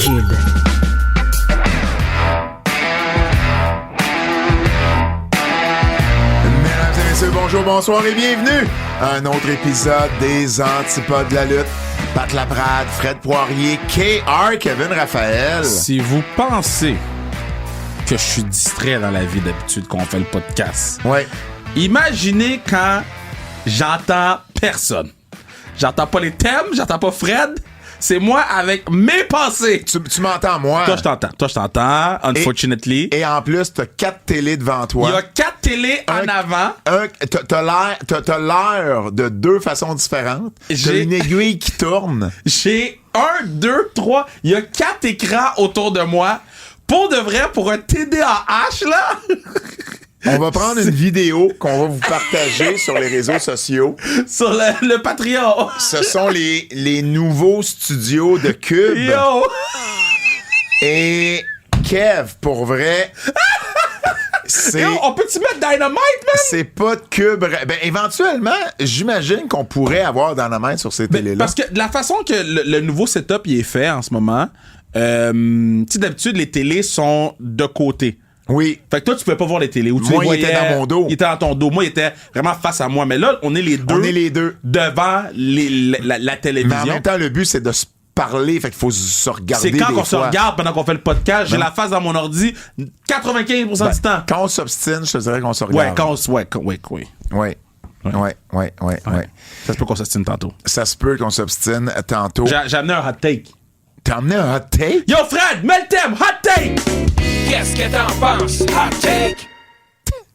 Kid. Bonjour, bonsoir et bienvenue à un autre épisode des Antipodes de la lutte. Pat Laprade, Fred Poirier, KR, Kevin Raphaël. Si vous pensez que je suis distrait dans la vie d'habitude qu'on fait le podcast, ouais. Imaginez quand j'entends personne. J'entends pas les thèmes, j'entends pas Fred. C'est moi avec mes pensées. Tu m'entends, moi. Toi, je t'entends, unfortunately. Et en plus, t'as 4 télés devant toi. Il y a 4 télés en avant. T'as l'air de 2 façons différentes. T'as une aiguille qui tourne. J'ai 1, 2, 3. Il y a 4 écrans autour de moi. Pour de vrai, pour un TDAH, là. On va prendre une vidéo qu'on va vous partager sur les réseaux sociaux. Sur le Patreon. Ce sont les nouveaux studios de Cube. Yo! Et Kev, pour vrai... Yo, on peut-tu mettre Dynamite, man? C'est pas de Cube. Ben, éventuellement, j'imagine qu'on pourrait avoir Dynamite sur ces télés-là. Parce que de la façon que le nouveau setup il est fait en ce moment, tu sais, d'habitude, les télés sont de côté. Oui. Fait que toi, tu pouvais pas voir les télés. Où tu moi, les voyais, il était dans mon dos. Il était dans ton dos. Moi, il était vraiment face à moi. Mais là, on est les deux. Devant la télévision. Mais en même temps, le but, c'est de se parler. Fait qu'il faut se regarder. C'est quand on se regarde pendant qu'on fait le podcast. J'ai la face dans mon ordi 95% du temps. Quand on s'obstine, je te dirais qu'on se regarde. Ouais. Ça se peut qu'on s'obstine tantôt. Ça se peut qu'on s'obstine tantôt. J'ai amené un hot take. T'as amené un hot take? Yo, Fred, mets le thème, hot take! Qu'est-ce que t'en penses? Hot take!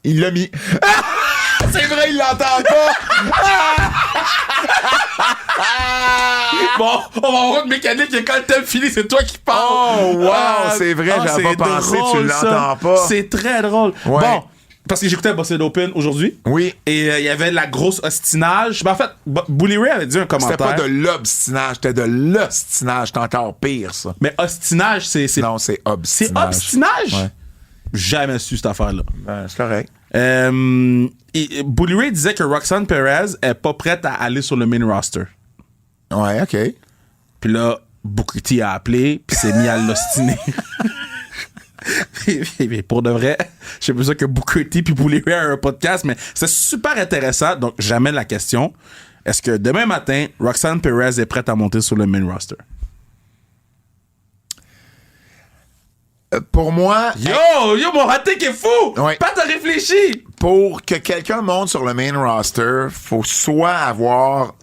Il l'a mis. C'est vrai, il l'entend pas! Bon, on va avoir une mécanique et quand le thème finit, c'est toi qui parles. Oh, wow, c'est vrai, j'avais pas pensé, tu l'entends pas. C'est très drôle. Ouais. Bon, parce que j'écoutais Busted Open aujourd'hui. Oui. Et il y avait la grosse ostinage. Ben, en fait, Bully Ray avait dit un commentaire. C'était pas de l'obstinage, c'était de l'ostinage. C'est encore pire, ça. Mais ostinage, c'est... Non, c'est obstinage. C'est obstinage? Ouais. Jamais su cette affaire-là. Ben, c'est correct. Bully Ray disait que Roxanne Perez est pas prête à aller sur le main roster. Ouais, OK. Puis là, Booker T a appelé, puis s'est mis à l'ostiner. Mais pour de vrai, j'ai besoin que Booker T puis Bully Ray aient un podcast, mais c'est super intéressant. Donc, j'amène la question. Est-ce que demain matin, Roxanne Perez est prête à monter sur le main roster? Pour moi... Yo, mon hot take est fou! Ouais. Pas t'as réfléchi! Pour que quelqu'un monte sur le main roster, faut soit avoir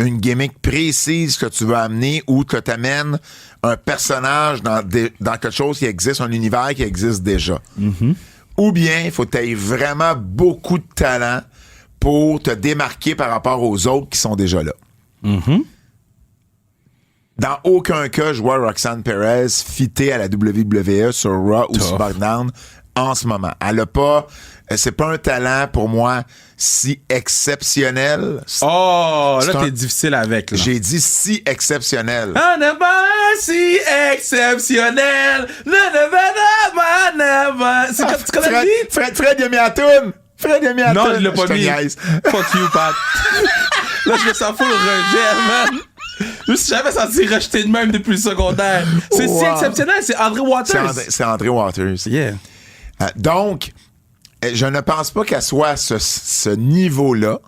une gimmick précise que tu veux amener ou que tu amènes un personnage dans quelque chose qui existe, un univers qui existe déjà. Mm-hmm. Ou bien, il faut que tu aies vraiment beaucoup de talent pour te démarquer par rapport aux autres qui sont déjà là. Mm-hmm. Dans aucun cas, je vois Roxanne Perez fitter à la WWE sur Raw ou SmackDown en ce moment. Elle a pas... C'est pas un talent, pour moi, si exceptionnel. Oh, là, t'es difficile avec, là. J'ai dit si exceptionnel. Never si exceptionnel. Never. C'est comme tu connais la vie? Fred, il a mis la toune. Fred, il a mis la toune. Non, il l'a pas mis. Fuck you, Pat. Là, je me sens full rejet, man. Je me suis jamais senti rejeté de même depuis le secondaire. C'est si exceptionnel, c'est André Waters. C'est André Waters. Yeah. Donc, je ne pense pas qu'elle soit à ce niveau-là.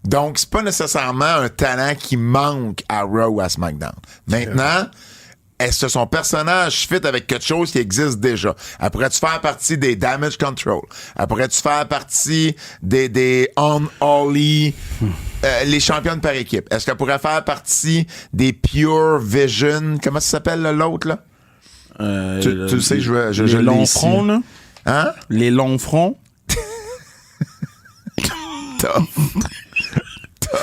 Donc, c'est pas nécessairement un talent qui manque à Raw ou à SmackDown. Maintenant, est-ce que son personnage fit avec quelque chose qui existe déjà? Elle pourrait-tu faire partie des Damage Control? Elle pourrait-tu faire partie des Unholy, les championnes par équipe? Est-ce qu'elle pourrait faire partie des Pure Vision? Comment ça s'appelle, l'autre, là? Tu le sais, je les longs ici. fronts, là? Hein? Les longs fronts?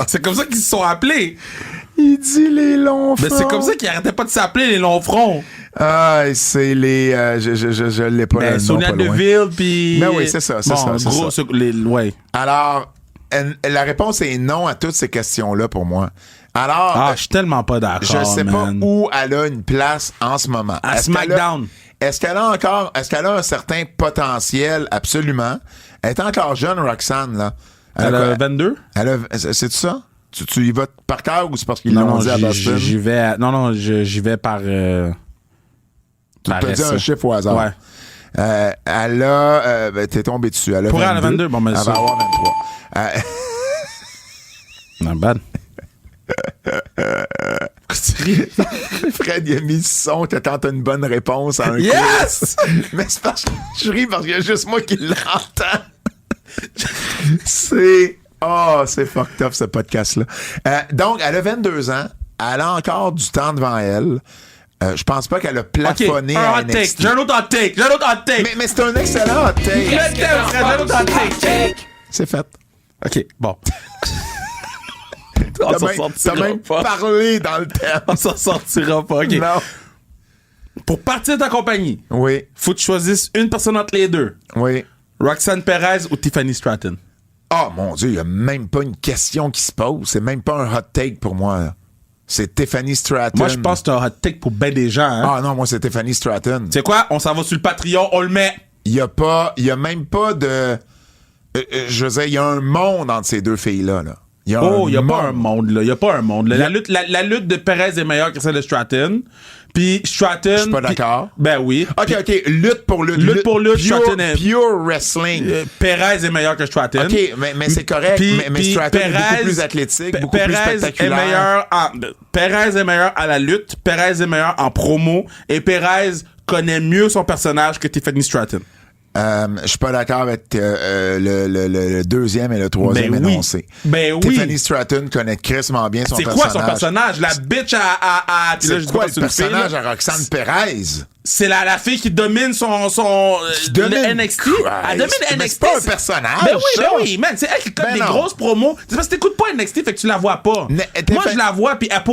C'est comme ça qu'ils se sont appelés. Il dit les longs fronts. Mais c'est comme ça qu'ils arrêtaient pas de s'appeler les longs fronts. Ah, c'est les... je l'ai pas là. Sonia Deville, puis... Ben oui, c'est ça, c'est ça. Gros, ça. Ouais. Alors, la réponse est non à toutes ces questions-là pour moi. Alors, je suis tellement pas d'accord, je sais pas où elle a une place en ce moment. À SmackDown. Est-ce qu'elle a un certain potentiel? Absolument. Elle est encore jeune, Roxanne, là. Elle a 22? C'est ça? Tu y vas par cœur ou c'est parce qu'ils l'ont dit à Boston? J'y vais par... Tu peux dire un chiffre au hasard. Ouais. Elle a... t'es tombé dessus. Elle a Pour 22. elle a 22, bon, mais elle ça. va avoir 23. Not bad. Fred, il a mis le son que quand t'as une bonne réponse à un Yes! quiz. Mais c'est parce que je ris parce qu'il y a juste moi qui l'entends. C'est... Oh, c'est fucked up, ce podcast-là. Donc, elle a 22 ans. Elle a encore du temps devant elle. Je pense pas qu'elle a plafonné un à hot take. NXT. J'ai un autre hot take. Mais c'est un excellent hot take. Qu'est-ce que t'en Fred? J'ai un autre hot take. C'est fait. OK, bon. T'as même parlé dans le thème. On s'en sortira pas. OK. Non. Pour partir de ta compagnie, Oui, faut que tu choisisses une personne entre les deux. oui. Roxanne Perez ou Tiffany Stratton? Oh mon Dieu, il n'y a même pas une question qui se pose. C'est même pas un hot take pour moi. Là. C'est Tiffany Stratton. Moi, je pense que c'est un hot take pour ben des gens. Hein? Ah non, moi, c'est Tiffany Stratton. Tu sais quoi? On s'en va sur le Patreon, on le met. Il y a même pas de... je veux dire, il y a un monde entre ces deux filles-là. Là. Il y a pas un monde, là. Il y a pas un monde. Là. La lutte de Perez est meilleure que celle de Stratton. Puis Stratton... Je suis pas d'accord. Ben oui. OK, lutte pour lutte. Lutte pour lutte, pure, Stratton est... Pure wrestling. Perez est meilleur que Stratton. OK, mais c'est correct. Mais Stratton est beaucoup plus athlétique, beaucoup plus spectaculaire. Perez est meilleur à la lutte. Perez est meilleur en promo. Et Perez connaît mieux son personnage que Tiffany Stratton. Je suis pas d'accord avec le deuxième et le troisième énoncé. Ben oui. Tiffany Stratton connaît crissement bien son personnage. C'est quoi son personnage? La bitch à c'est quoi le personnage à Roxanne Perez? C'est la fille qui domine son domine NXT. Christ. Elle domine Mais NXT. c'est pas un personnage. Ben oui, man. C'est elle qui colle des non. grosses promos. C'est parce que t'écoutes pas NXT, fait que tu la vois pas. Moi, je la vois, puis elle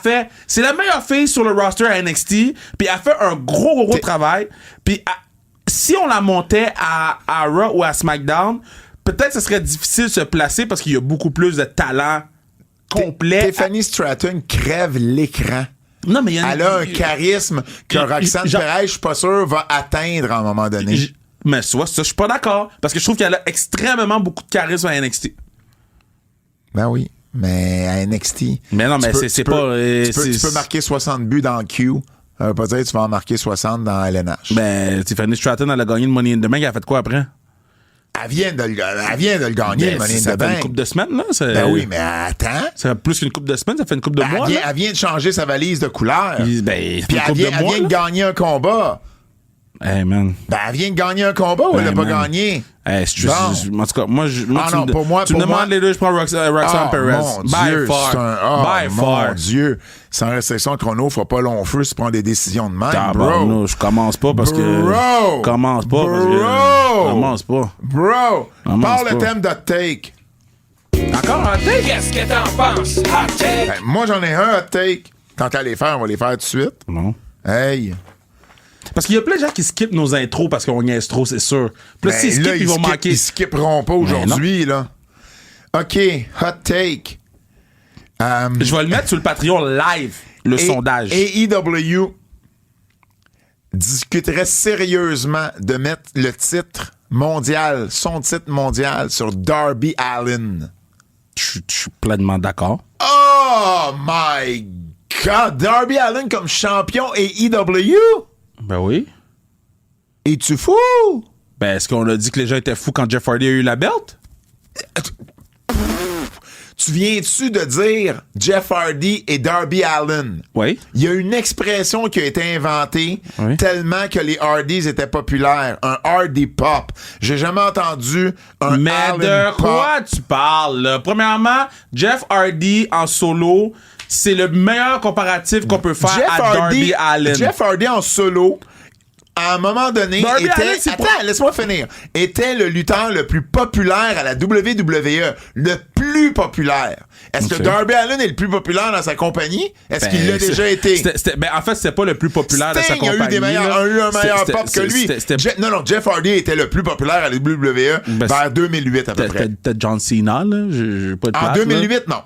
fait... C'est la meilleure fille sur le roster à NXT, puis elle fait un gros travail. Puis si on la montait à Raw ou à SmackDown, peut-être que ce serait difficile de se placer parce qu'il y a beaucoup plus de talent complet. Tiffany Stratton crève l'écran. Non, mais elle a un charisme que Roxanne Perez, je suis pas sûr, va atteindre à un moment donné. Mais soit ça, je suis pas d'accord. Parce que je trouve qu'elle a extrêmement beaucoup de charisme à NXT. Ben oui, mais à NXT... Mais non, mais c'est pas... Tu peux marquer 60 buts dans Q. Ça veut pas dire que tu vas en marquer 60 dans LNH. Ben, Tiffany Stratton, elle a gagné le Money in the Bank. Elle a fait quoi après? Elle vient de le gagner, le Money in the Bank. Ça fait une couple de semaines, là. Ben oui, mais attends. Ça fait plus qu'une couple de semaines, ça fait une couple de mois. Elle vient de changer sa valise de couleur. Puis elle vient de gagner un combat. Hey, man. Ben, elle vient de gagner un combat ou elle l'a pas gagné? Hey, en tout cas, moi, pour moi, tu me demandes les deux, je prends Roxanne Perez. By far. Mon Dieu. Sans restriction chrono, faut pas long feu si tu prends des décisions de même, bro. Non, je commence pas parce que... Commence pas parce que... Commence pas. Bro! Parle le thème de take. Encore un take? Qu'est-ce que t'en penses? Hot take! Ben, moi, j'en ai un hot take. Tant qu'à les faire, on va les faire tout de suite. Non. Hey! Parce qu'il y a plein de gens qui skippent nos intros parce qu'on niaise trop, c'est sûr. Puis là, s'ils skippent, ils vont manquer. Ils skipperont pas aujourd'hui, là. OK, hot take. Je vais le mettre sur le Patreon live, le sondage. AEW discuterait sérieusement de mettre le titre mondial, son titre mondial, sur Darby Allin. Je suis pleinement d'accord. Oh my God! Darby Allin comme champion AEW? Ben oui. Es-tu fou? Ben, est-ce qu'on a dit que les gens étaient fous quand Jeff Hardy a eu la belt? Tu viens-tu de dire Jeff Hardy et Darby Allin? Oui. Il y a une expression qui a été inventée tellement que les Hardys étaient populaires. Un Hardy Pop. J'ai jamais entendu un Mais Allin de Pop. quoi tu parles, là? Premièrement, Jeff Hardy en solo, c'est le meilleur comparatif qu'on peut faire à Darby Allin. Jeff Hardy en solo, à un moment donné, Darby Allin, laisse-moi finir. Était le lutteur le plus populaire à la WWE. Le plus populaire. Est-ce que Darby Allin est le plus populaire dans sa compagnie? Est-ce qu'il l'a déjà été? En fait, c'était pas le plus populaire de sa compagnie. A eu un meilleur pop que lui. Jeff Hardy était le plus populaire à la WWE vers 2008 à peu près. C'était John Cena, là. J'ai pas de place, en 2008, non.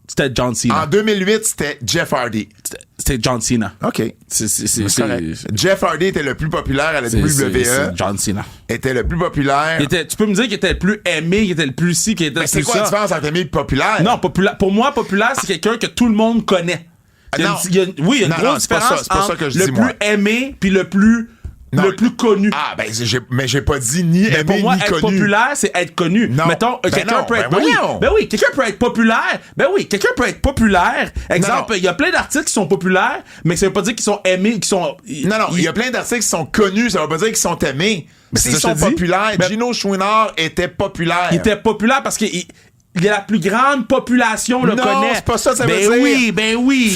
C'était John Cena. En 2008, c'était Jeff Hardy. C'était John Cena. OK. C'est correct. Jeff Hardy était le plus populaire à la WWE. C'est John Cena. Était le plus populaire. Tu peux me dire qu'il était le plus aimé, qu'il était le plus qu'il était Mais c'est quoi la différence entre aimé et populaire? Non, pour moi, populaire, c'est quelqu'un que tout le monde connaît. il y a une grosse différence c'est pas ça entre que je le dis, plus moi. aimé puis le plus connu. Ah, ben, mais j'ai pas dit ni aimé Pour moi, ni être connu. populaire, c'est être connu. Non. Mettons, quelqu'un non, peut être... ben voyons. quelqu'un peut être populaire. Quelqu'un peut être populaire. Exemple, il y a plein d'artistes qui sont populaires, mais ça veut pas dire qu'ils sont aimés, qu'ils sont... Non, il y a plein d'artistes qui sont connus, ça veut pas dire qu'ils sont aimés. Mais c'est S'ils ça sont que je te dis. populaires, Ben- Gino Chouinard était populaire. Il était populaire parce qu'il y a la plus grande population le Non, connaît. c'est pas ça, ça veut dire. Ben oui.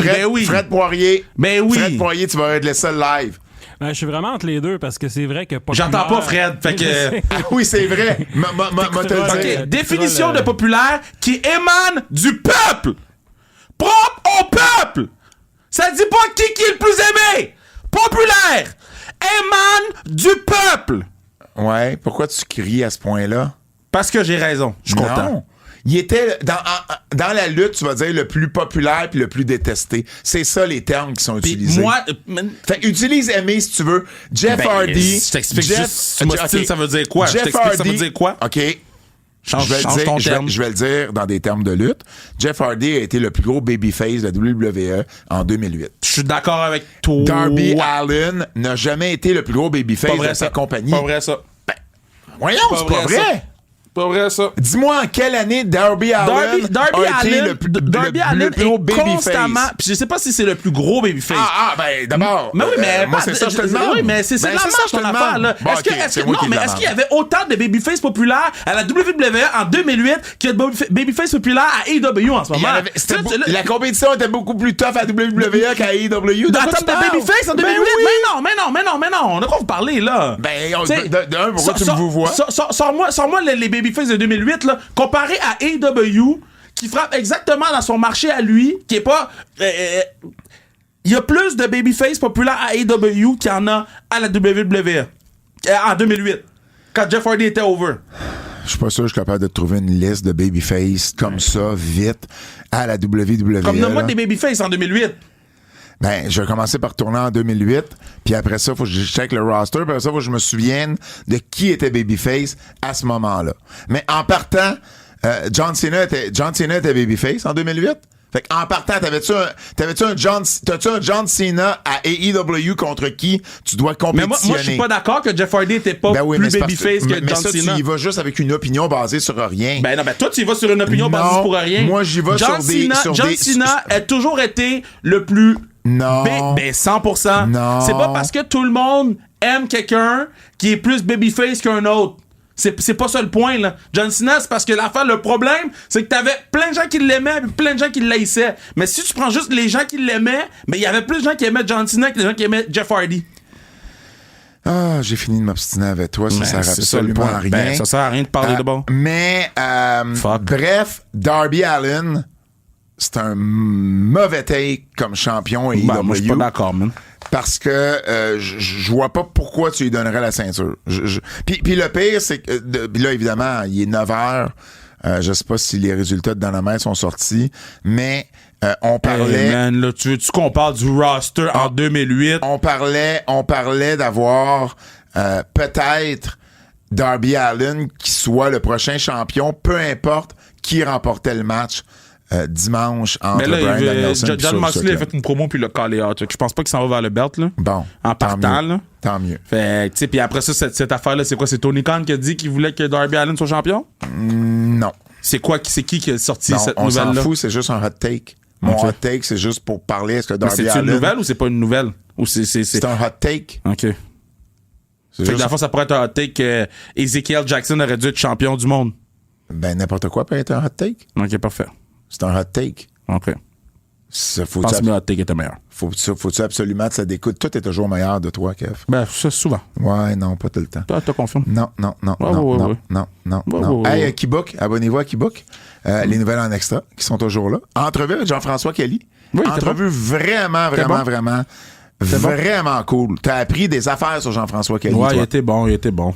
Fred Poirier. Ben oui. Fred Poirier, tu vas être le seul live. Je suis vraiment entre les deux parce que c'est vrai que J'entends pas Fred, fait que... Ah oui, c'est vrai. Moi, te le Ok, dire. Définition de populaire qui émane du peuple. Propre au peuple. Ça dit pas qui est le plus aimé. Populaire. Émane du peuple. Ouais, pourquoi tu cries à ce point-là? Parce que j'ai raison. Je suis content. Non. Il était dans la lutte, tu vas dire le plus populaire puis le plus détesté. C'est ça les termes qui sont Puis utilisés. moi... Fait utilise aimer si tu veux. Jeff Hardy. Je t'explique juste, tu m'ostines, ça veut dire quoi? Jeff Je t'explique Hardy, ça veut dire quoi? OK. Change je ton vais, terme. je vais le dire dans des termes de lutte. Jeff Hardy a été le plus gros babyface de la WWE en 2008. Je suis d'accord avec toi. Darby Allin n'a jamais été le plus gros babyface Pas vrai, de sa ça. compagnie. Pas vrai, ça. Voyons, c'est pas vrai. ça. Pas vrai, ça. Dis-moi en quelle année Darby Allin a été le plus gros babyface. Constamment, puis je sais pas si c'est le plus gros babyface. Ben d'abord. Mais oui, mais moi c'est ça je te demande. Oui, mais c'est Ben, la ça, marche je te ton affaire demande. là. Bon, Est-ce que, ok, est-ce c'est que moi non, qui mais le est-ce qu'il y demande. avait autant de babyface populaires à la WWE en 2008 qu'il y a de babyface populaires à AEW en ce Il y moment? avait- la compétition était beaucoup plus tough à WWE qu'à AEW. En termes de babyface en 2008? Ben oui. Mais non. De quoi vous parlez là? Ben, T'sais, d'un, pourquoi tu me vous vois? Sors-moi les babyface de 2008 là, comparé à AEW qui frappe exactement dans son marché à lui, qui est pas... Il y a plus de babyface populaires à AEW qu'il y en a à la WWE en 2008, quand Jeff Hardy était over. Je suis pas sûr que je suis capable de trouver une liste de babyface comme ça, vite, à la WWE. Comme nomme-moi là. des babyface en 2008. Ben, je vais commencer par retourner en 2008, puis après ça, faut que je check le roster, puis après ça, faut que je me souvienne de qui était babyface à ce moment-là. Mais en partant, John Cena était babyface en 2008? Fait qu'en partant, t'avais-tu un John Cena à AEW contre qui tu dois Mais compétitionner? moi je suis pas d'accord que Jeff Hardy était pas Ben oui, plus mais c'est parce babyface que mais John ça, Cena. tu y vas juste avec une opinion basée sur rien. Ben non, ben toi tu y vas sur une opinion Non, basée pour rien. moi, j'y vais John sur des- Cena, sur John des- Cena a toujours été le plus... Non. Ben 100%. Non. C'est pas parce que tout le monde aime quelqu'un qui est plus babyface qu'un autre. C'est pas ça le point, là. John Cena, c'est parce que l'affaire, le problème, c'est que t'avais plein de gens qui l'aimaient et plein de gens qui l'haïssaient. Mais si tu prends juste les gens qui l'aimaient, ben il y avait plus de gens qui aimaient John Cena que des gens qui aimaient Jeff Hardy. Ah, j'ai fini de m'obstiner avec toi, ça sert c'est ça le absolument point. à rien. Ben, ça sert à rien de parler de bon. Mais, Fuck. bref, Darby Allin, c'est un mauvais take comme champion et Ben, moi, je suis pas d'accord, man. parce que je vois pas pourquoi tu lui donnerais la ceinture. Puis le pire, c'est que puis là, évidemment, il est 9h. Je sais pas si les résultats de Dynamite sont sortis, mais on parlait... Hey, man, là, tu veux-tu qu'on parle du roster en 2008? On parlait d'avoir peut-être Darby Allin qui soit le prochain champion, peu importe qui remportait le match dimanche entre Mais là, Bryan Danielson et John Moxley a fait une promo puis il l'a callé out. Je pense pas qu'il s'en va vers le belt, là. Bon, En partant, là. Tant mieux. Fait tu sais, puis après ça, cette affaire-là, c'est quoi? C'est Tony Khan qui a dit qu'il voulait que Darby Allin soit champion? Non. C'est qui a sorti Non, cette on s'en nouvelle-là? fout, c'est juste un hot take. Mon Ok. hot take, c'est juste pour parler. Est-ce que Mais Darby c'est-tu Allin... une nouvelle ou c'est pas une nouvelle? Ou c'est... C'est un hot take. OK. Fait C'est que juste... dans le fond, ça pourrait être un hot take que Ezekiel Jackson aurait dû être champion du monde. Ben, n'importe quoi peut être un hot take. OK, parfait. C'est un hot take. OK. Ça, Je pense que le hot take était meilleur. faut-tu absolument que ça découte? Tout est toujours meilleur de toi, Kev. Ben, ça, souvent. Ouais, non, pas tout le temps. Toi, t'as confirmé. Non. Ouais, non. ouais. Hey, Keybook, abonnez-vous à Keybook. Les nouvelles en extra qui sont toujours là. Entrevue avec Jean-François Kelly. Oui, Entrevue vraiment cool. T'as appris des affaires sur Jean-François Kelly. Ouais, toi. il était bon.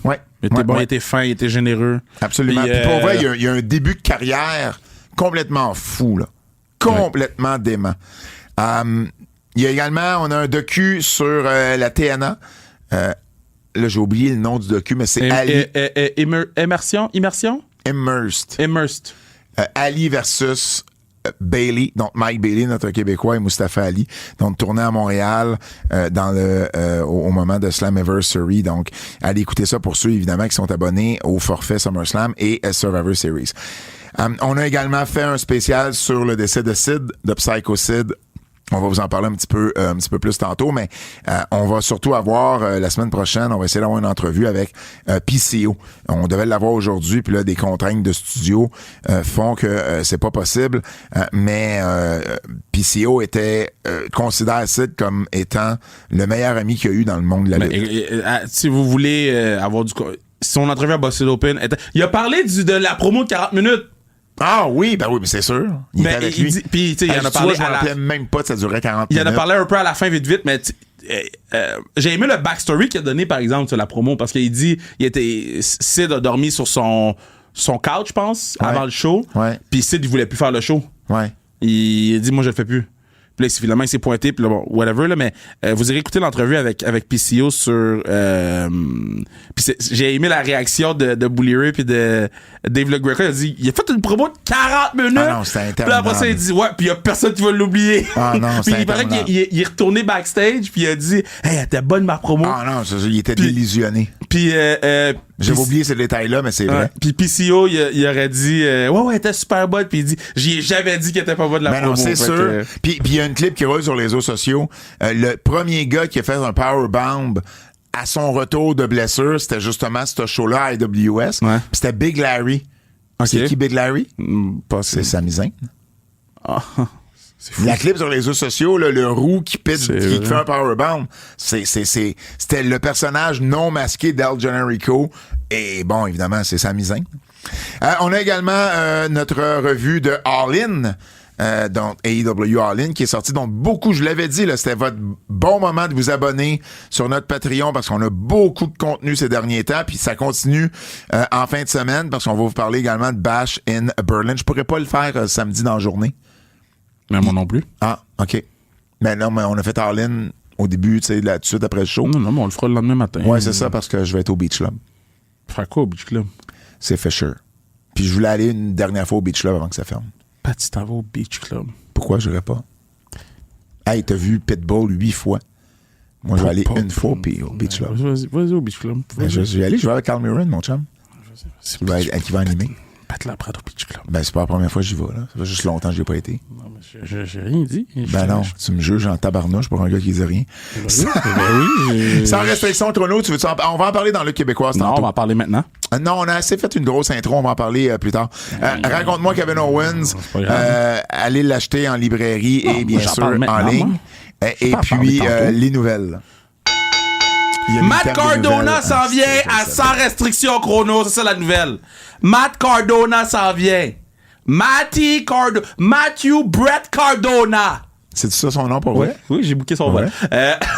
Ouais. Il était bon, il était fin, il était généreux. Absolument. Puis pour vrai, il y a un début de carrière complètement fou, là. Complètement dément. Il y a également, on a un docu sur la TNA. Là, j'ai oublié le nom du docu, mais c'est Ali Immersion? Immersed. Immersed. Ali versus Bailey, donc Mike Bailey, notre Québécois, et Mustafa Ali, donc tourné à Montréal au moment de Slammiversary. Donc, allez écouter ça pour ceux, évidemment, qui sont abonnés au forfait SummerSlam et Survivor Series. On a également fait un spécial sur le décès de Sid, de Psycho Sid. On va vous en parler un petit peu plus tantôt, mais on va surtout avoir la semaine prochaine, on va essayer d'avoir une entrevue avec PCO. On devait l'avoir aujourd'hui, puis là, des contraintes de studio font que c'est pas possible, mais PCO considère Sid comme étant le meilleur ami qu'il y a eu dans le monde de la lutte. Si vous voulez avoir son entrevue à Busted Open, il a parlé de la promo de 40 minutes. Ah oui, ben oui, mais c'est sûr. Il était avec lui. Puis, tu sais, il en a parlé. Je me rappelais même pas que ça durait 40 minutes. Il en a parlé un peu à la fin, vite, mais j'ai aimé le backstory qu'il a donné, par exemple, sur la promo, parce qu'il dit, Sid a dormi sur son couch, je pense, avant le show. Ouais. Puis Sid, il voulait plus faire le show. Ouais. Il a dit, moi, je le fais plus. Puis là, finalement, il s'est pointé, puis là, bon, whatever, là, mais vous irez écouter l'entrevue avec PCO sur... puis j'ai aimé la réaction de Bully Ray puis de Dave LaGreca. Il a fait une promo de 40 minutes. Ah non, c'était interminable. Puis après ça, il dit, ouais, puis il y a personne qui va l'oublier. Ah non, puis il paraît qu'il est retourné backstage, puis il a dit, hey, elle était bonne ma promo. Ah non, il était délusionné. Puis... J'avais oublié ce détail-là, mais c'est vrai. Puis PCO, il aurait dit ouais, elle était super bonne. Puis il dit, j'y ai jamais dit qu'elle était pas bonne la promo. Non, c'est sûr. Puis il y a une clip qui roule sur les réseaux sociaux. Le premier gars qui a fait un powerbomb à son retour de blessure, c'était justement ce show-là à IWS. Ouais. Puis c'était Big Larry. Okay. C'est qui Big Larry? C'est Sami Zayn. Ah. La clip sur les réseaux sociaux, là, le roux qui fait un powerbomb, c'était le personnage non masqué d'Al Generico. Et bon, évidemment, c'est Sami Zayn. On a également notre revue de All In, donc AEW All In, qui est sortie. Donc, beaucoup, je l'avais dit, là, c'était votre bon moment de vous abonner sur notre Patreon parce qu'on a beaucoup de contenu ces derniers temps. Puis ça continue en fin de semaine parce qu'on va vous parler également de Bash in Berlin. Je pourrais pas le faire samedi dans la journée. Mais moi non plus. Ah, OK. Mais non, mais on a fait All-In au début, tu sais, là, tout de suite après le show. Non, mais on le fera le lendemain matin. Ouais, c'est ça, parce que je vais être au Beach Club. Faire quoi au Beach Club? C'est Fisher. Puis je voulais aller une dernière fois au Beach Club avant que ça ferme. Pas tu t'en vas au Beach Club. Pourquoi je n'irais pas? Hey, t'as vu Pitbull 8 fois. Moi, je vais aller une fois puis au Beach Club. Vas-y au Beach Club. Je vais aller, je vais avec Carl Mirren, mon chum. Qui va animer. La Prado Beach Club. Ben, c'est pas la première fois que j'y vais, là. Ça fait juste longtemps que j'y ai pas été. Non, mais j'ai rien dit. Ben non, tu me juges en tabarnouche pour un gars qui dit rien. Oui. Sans restriction chrono, on va en parler dans le Québécois. Non, on va en parler maintenant. Non, on a assez fait une grosse intro, on va en parler plus tard. Raconte-moi Kevin Owens. Allez l'acheter en librairie et bien sûr en ligne. Et puis, les nouvelles. Matthew Cardona s'en vient à sans restriction chrono, c'est ça la nouvelle. Matthew Cardona s'en vient. Matthew Brett Cardona. C'est ça son nom pour vrai? Oui, j'ai booké son vol.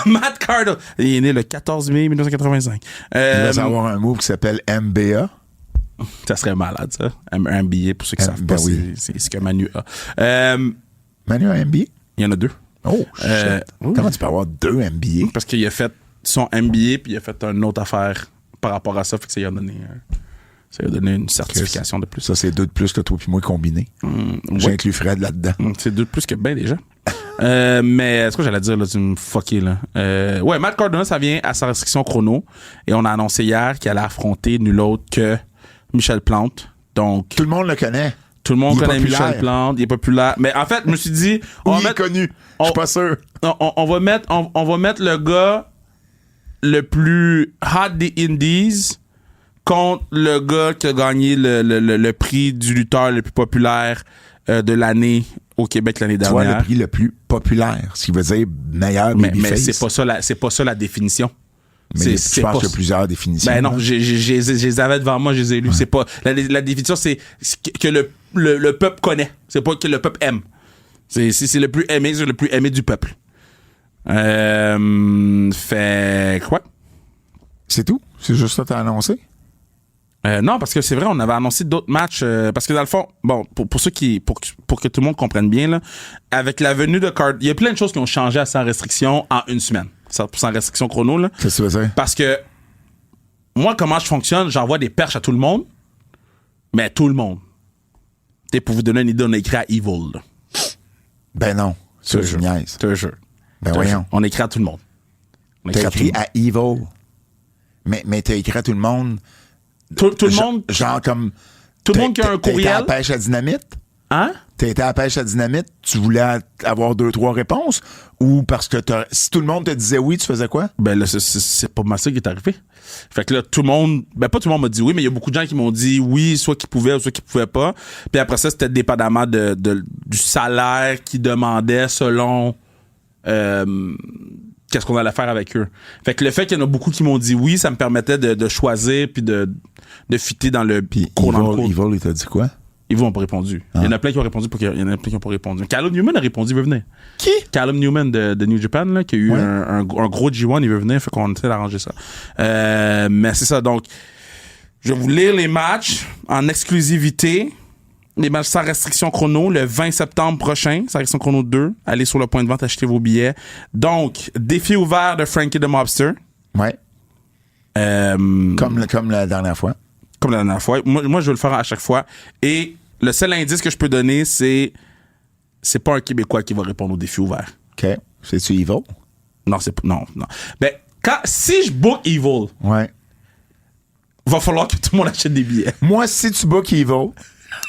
Matt Cardona. Il est né le 14 mai 1985. Il va avoir un move qui s'appelle MBA. Ça serait malade, ça. Un MBA, pour ceux qui savent pas, c'est ce que Manu a. Manu a un MBA? Il y en a 2. Oh, shit. Comment tu peux avoir 2 MBA? Parce qu'il a fait son MBA, puis il a fait une autre affaire par rapport à ça, fait que ça lui a donné une certification de plus. Ça, c'est 2 de plus que toi puis moi combinés. J'ai inclus Fred là-dedans. C'est 2 de plus que ben déjà. Mais ce que j'allais dire, là, tu me fucké, là. Ouais, Matt Cardona, ça vient à sa restriction chrono. Et on a annoncé hier qu'il allait affronter nul autre que Michel Plante. Donc. Tout le monde le connaît. Tout le monde connaît Michel Plante. Il est populaire. Mais en fait, je me suis dit. Il est connu. Je suis pas sûr. On va mettre le gars le plus hot des Indies contre le gars qui a gagné le prix du lutteur le plus populaire de l'année au Québec l'année dernière. Tu vois, le prix le plus populaire, ce qui veut dire meilleur babyface. Mais c'est pas ça la définition. Mais je pense qu'il y a plusieurs définitions. Ben non, je les avais devant moi, je les ai lus. Ouais. C'est pas la définition, c'est que le peuple connaît. C'est pas que le peuple aime. C'est le plus aimé, c'est le plus aimé du peuple. Fait quoi? C'est tout? C'est juste ça que t'as annoncé? Non, parce que c'est vrai, on avait annoncé d'autres matchs. Parce que dans le fond, bon, pour ceux qui, pour que tout le monde comprenne bien, là, avec la venue de Card, il y a plein de choses qui ont changé à sans restriction en une semaine. Sans restriction chrono, là. Qu'est-ce que tu veux dire? Parce que moi, comment je fonctionne, j'envoie des perches à tout le monde, mais tout le monde. T'sais, pour vous donner une idée, on a écrit à Evil, là. Ben non. Ça, je niaise. Te jure. Ben voyons. On écrit à tout le monde. T'as écrit à Evil. Mais t'as écrit à tout le monde. Tout le monde. Genre comme. Tout le monde qui a un courriel. T'as été à la pêche à dynamite? Hein? T'as été à la pêche à dynamite, tu voulais avoir 2-3 réponses? Ou parce que si tout le monde te disait oui, tu faisais quoi? Ben là, c'est pas mal ça qui est arrivé. Fait que là, tout le monde, ben pas tout le monde m'a dit oui, mais il y a beaucoup de gens qui m'ont dit oui, soit qu'ils pouvaient, soit qu'ils pouvaient pas. Puis après ça, c'était dépendamment du salaire qu'ils demandaient selon qu'est-ce qu'on allait faire avec eux. Fait que le fait qu'il y en a beaucoup qui m'ont dit oui, ça me permettait de choisir puis de fitter dans le Evil, il t'a dit quoi? Ils n'ont pas répondu. Il y en a plein qui ont répondu, il y en a plein qui n'ont pas répondu. Callum Newman a répondu, il veut venir. Qui? Callum Newman de New Japan, là, qui a eu un gros G1, il veut venir, fait qu'on essaie d'arranger ça. Mais c'est ça, donc, je vais vous lire les matchs en exclusivité. Les matchs sans restriction chrono, le 20 septembre prochain, sans restriction chrono 2. Allez sur le point de vente, achetez vos billets. Donc, défi ouvert de Frankie the Mobster. Ouais. Comme la dernière fois. Comme la dernière fois. Moi, je vais le faire à chaque fois. Et le seul indice que je peux donner, c'est pas un Québécois qui va répondre au défi ouvert. OK. C'est-tu Evil? Non, non. Ben, si je book Evil, ouais, va falloir que tout le monde achète des billets. Moi, si tu book Evil,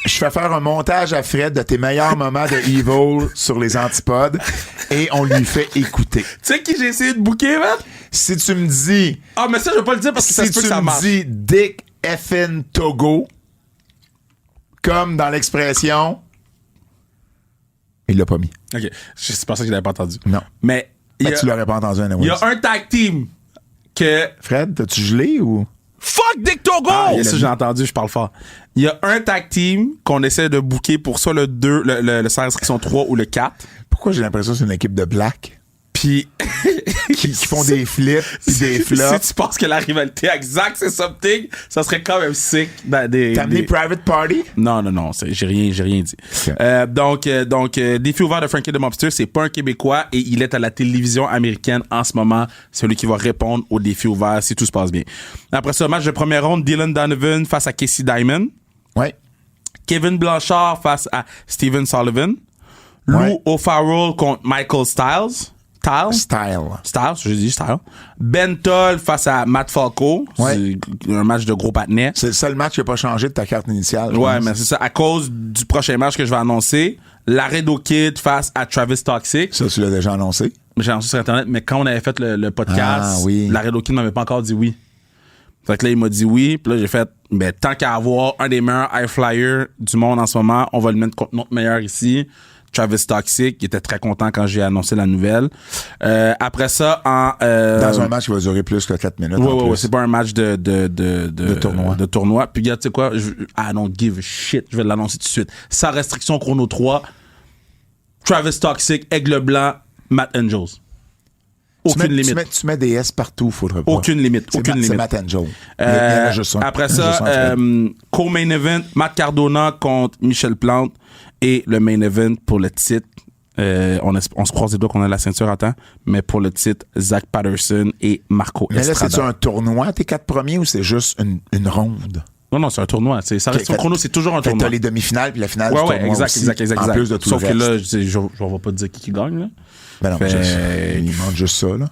je fais faire un montage à Fred de tes meilleurs moments de Evil sur les antipodes et on lui fait écouter. Tu sais qui j'ai essayé de booker, man? Si tu me dis... Ah, mais ça, je vais pas le dire parce que ça se peut que ça marche. Si tu me dis Dick Effin Togo, comme dans l'expression, il l'a pas mis. OK. C'est pas ça que je l'avais pas entendu. Non. Mais... tu l'aurais pas entendu, il y a un tag team que... Fred, t'as-tu gelé ou... Fuck Dick Togo! Ah, ça, j'ai entendu, je parle fort. Il y a un tag team qu'on essaie de booker pour soit le 2, le sans restriction 3 ou le 4. Pourquoi j'ai l'impression que c'est une équipe de black? Puis... qui font des flips pis des flops. Si tu penses que la rivalité exacte, c'est something, ça serait quand même sick. T'as amené Private Party? Non, j'ai rien dit. Okay. Donc, défi ouvert de Frankie the Mobster, c'est pas un Québécois et il est à la télévision américaine en ce moment. C'est celui qui va répondre au défi ouvert si tout se passe bien. Après ce match de première ronde, Dylan Donovan face à Casey Diamond. Ouais. Kevin Blanchard face à Steven Sullivan. Ouais. Lou O'Farrell contre Michael Styles. J'ai dit Style. Ben Toll face à Matt Falco. Ouais. C'est un match de gros patinet. C'est le seul match qui n'a pas changé de ta carte initiale. Ouais, mais c'est ça. À cause du prochain match que je vais annoncer, Laredo Kid face à Travis Toxic. Ça, tu l'as déjà annoncé? J'ai annoncé sur Internet, mais quand on avait fait le podcast, Laredo Kid m'avait pas encore dit oui. Fait que là, il m'a dit oui. Puis là, j'ai fait, ben, tant qu'à avoir un des meilleurs high flyers du monde en ce moment, on va le mettre contre notre meilleur ici. Travis Toxic, qui était très content quand j'ai annoncé la nouvelle. Après ça, dans un match qui va durer plus que 4 minutes. Ouais, c'est pas un match de tournoi. Puis, regarde, tu sais quoi? I don't give a shit. Je vais l'annoncer tout de suite. Sans restriction chrono 3. Travis Toxic, Aigle Blanc, Matt Angels. Aucune limite. Tu mets des S partout, faudrait pas. Aucune limite. C'est Matt Angel. Après ça, co-main event, Matt Cardona contre Michel Plante. Et le main event pour le titre, on se croise les doigts qu'on a la ceinture à temps, mais pour le titre, Zach Patterson et Marco Estrada. Mais là, c'est-tu un tournoi, tes 4 premiers, ou c'est juste une ronde? Non, c'est un tournoi. Ça reste un chrono, c'est toujours un tournoi. T'as les demi-finales puis la finale du tournoi exact. En plus de tout Sauf le reste. que là, je vais pas te dire qui gagne. Là. Ben non, il manque juste ça. Là.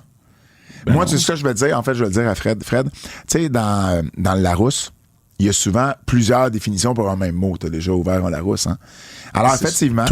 Ben moi, tu sais ce que je vais te dire? En fait, je vais le dire à Fred. Fred, tu sais, dans le Larousse, il y a souvent plusieurs définitions pour un même mot. T'as déjà ouvert un Larousse, hein? Alors, effectivement,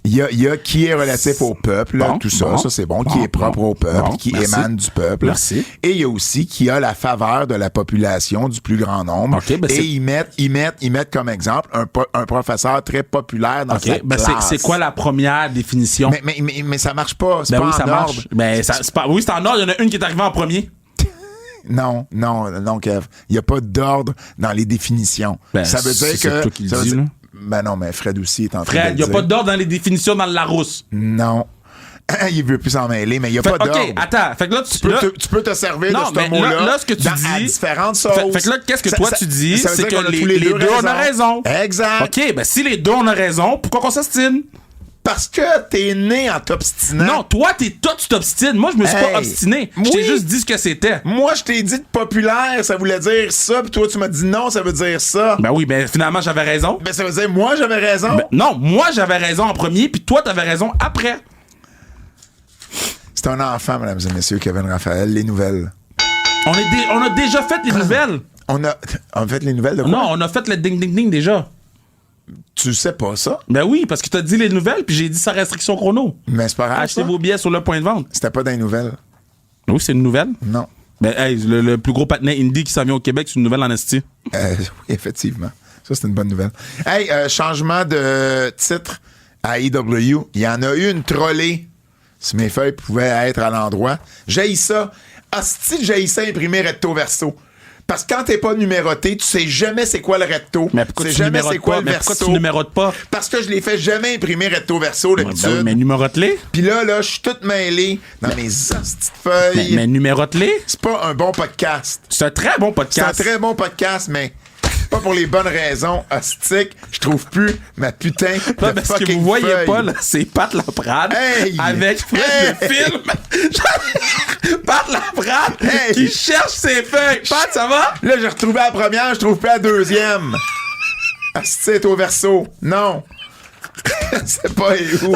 il y a qui est relatif au peuple, tout ça, c'est bon, qui est propre au peuple, qui émane du peuple. Merci. Et il y a aussi qui a la faveur de la population, du plus grand nombre. Okay, ben et ils mettent comme exemple un professeur très populaire dans sa classe. C'est quoi la première définition? Mais ça marche pas, c'est pas en ordre. Marche. Ben, oui, c'est en ordre, il y en a une qui est arrivée en premier. Non, Kev. Il n'y a pas d'ordre dans les définitions. Ben, ça veut dire que... C'est toi qui le dis, là. Ben non, mais Fred aussi est en train de Fred, il n'y a pas d'ordre dans les définitions dans le Larousse. Non. Il veut plus s'en mêler, mais il n'y a pas d'ordre. OK, attends. Fait que là, tu peux te servir de ce mot-là. Là, ce que tu dis. À différentes sauces. Fait que là, qu'est-ce que toi tu dis? C'est que les deux, on a raison. Exact. OK, ben si les deux, on a raison, pourquoi qu'on s'ostine? parce que t'es né en t'obstinant. Non, toi, tu t'obstines. Moi, je me suis pas obstiné. Je t'ai Oui. juste dit ce que c'était. Moi, je t'ai dit de populaire, ça voulait dire ça, puis toi, tu m'as dit non, ça veut dire ça. Ben oui, ben finalement, j'avais raison. Ben, ça veut dire moi, j'avais raison. Ben, non, moi, j'avais raison en premier, puis toi, t'avais raison après. C'est un enfant, mesdames et messieurs, Kevin Raphaël. Les nouvelles. On a déjà fait les nouvelles. On a fait les nouvelles de quoi? Non, on a fait le ding-ding-ding déjà. Tu sais pas ça? Ben oui, parce que t'as dit les nouvelles, puis j'ai dit sa restriction chrono. Mais c'est pas grave, Achetez ça. vos billets sur le point de vente. C'était pas dans les nouvelles. Oui, c'est une nouvelle. Non. Ben, hey, le plus gros patinet indie qui s'en vient au Québec, c'est une nouvelle en esti. Oui, effectivement. Ça, c'est une bonne nouvelle. Hey, changement de titre à AEW. Il y en a eu une trollée. Si mes feuilles pouvaient être à l'endroit. J'haïs ça. Hostie, j'haïs ça imprimer recto verso. Parce que quand t'es pas numéroté, tu sais jamais c'est quoi le recto. Mais pourquoi tu sais tu jamais numérotes c'est quoi pas? le Mais verso. pourquoi tu numérotes pas? Parce que je les fais jamais imprimer recto verso d'habitude. Ben oui, mais numérote-les. Puis là, je suis toute mêlée dans mes hosties de feuilles. Mais numérote-les. C'est pas un bon podcast. C'est un très bon C'est un podcast. très bon podcast, mais pas pour les bonnes raisons. Hostique, je trouve plus ma putain de Non, parce que fucking vous voyez feuille. pas, là, c'est Pat Laprade Hey! avec Fred le film. Pat Laprade Hey! qui cherche ses feuilles. Pat, ça va? Là, j'ai retrouvé la première, je trouve plus la deuxième. Hostie, au verso. Non. C'est pas et où.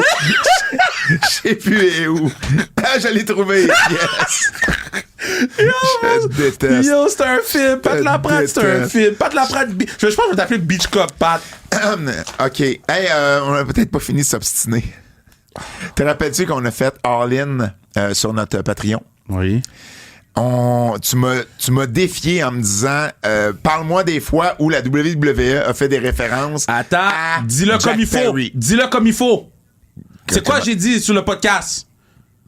Je sais plus et où. Ah, je l'ai trouvé. Yes. Je déteste. Yo, c'est un film. Pat Je Laprade, c'est un déteste. film. Pat Laprade, je pense que je vais t'appeler Beach Cop, Pat. OK. Hey, on a peut-être pas fini de s'obstiner. Te rappelles-tu qu'on a fait All-In sur notre Patreon? Oui. Tu m'as défié en me disant parle-moi des fois où la WWE a fait des références Attends, à dis-le Jack comme il faut. Perry. Dis-le comme il faut. C'est quoi comment- j'ai dit sur le podcast?